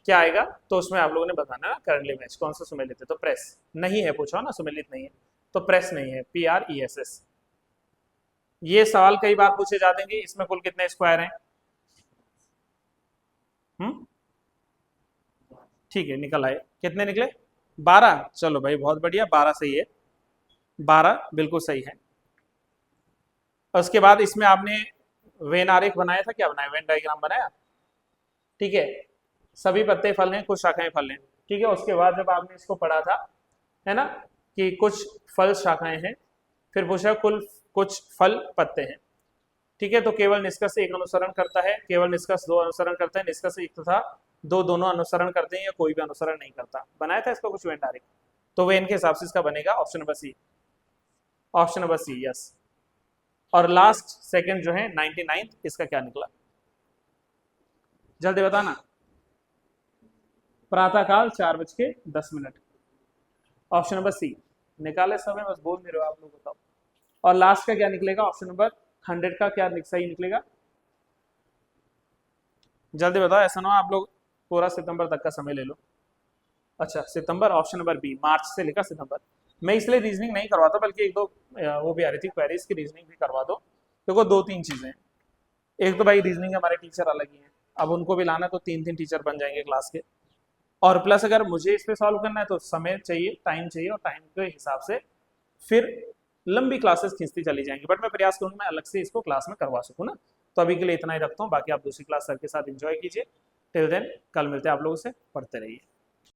क्या आएगा, तो उसमें आप लोगों ने बताना ना करंटली मैच कौन सा सुमेलित है, तो प्रेस नहीं है, पूछो ना सुमेलित नहीं है, तो प्रेस नहीं है, PRESS। ये सवाल कई बार पूछे जाते हैं, इसमें कुल कितने स्क्वायर हैं? ठीक है, निकल आए, कितने निकले? 12। चलो भाई बहुत बढ़िया, 12 सही है, 12 बिल्कुल सही है। उसके बाद इसमें आपने वेन आरेख बनाया था, क्या बनाया, वेन डायग्राम बनाया, ठीक है। सभी पत्ते फल हैं, कुछ शाखाएं फल हैं, ठीक है। उसके बाद जब आपने इसको पढ़ा था, है ना, कि कुछ फल शाखाएं हैं, फिर पूछा कुछ फल पत्ते हैं, ठीक है। तो केवल निष्कर्ष एक अनुसरण करता है, केवल निष्कर्ष दो अनुसरण करता है, निष्कर्ष एक तथा दो दोनों अनुसरण करते हैं, या कोई भी अनुसरण नहीं करता। बनाया था इसका कुछ वेन डायरेक्ट, तो वेन के हिसाब से इसका बनेगा option number C, option number C, yes. और लास्ट सेकंड जो है 99, इसका क्या निकला, जल्दी बताना। प्रातःकाल 4:10, ऑप्शन नंबर सी। निकाले समय, बस बोल नहीं रहे हो आप लोग, बताओ। और लास्ट का क्या निकलेगा, ऑप्शन नंबर 100 का क्या सही निकलेगा, जल्दी बताओ, ऐसा ना हो आप लोग पूरा सितंबर तक का समय ले लो। अच्छा सितंबर, ऑप्शन नंबर बी, मार्च से लेकर सितंबर। मैं इसलिए रीजनिंग नहीं करवाता, बल्कि एक दो वो भी आ रही थी क्वेरीज की, रीजनिंग भी करवा दो। देखो 2-3 चीजें, एक तो भाई रीजनिंग हमारे टीचर अलग ही हैं, अब उनको भी लाना तो 3-3 टीचर बन जाएंगे क्लास के। और प्लस अगर मुझे इस पे सॉल्व करना है तो समय चाहिए, टाइम चाहिए, और टाइम के हिसाब से फिर लंबी क्लासेस खींचती चली जाएंगी। बट मैं प्रयास करूंगा मैं अलग से इसको क्लास में करवा सकूँ ना। तो अभी के लिए इतना ही रखता हूँ, बाकी आप दूसरी क्लास सर के साथ एंजॉय कीजिए। टिल देन कल मिलते हैं आप लोगों से, पढ़ते रहिए।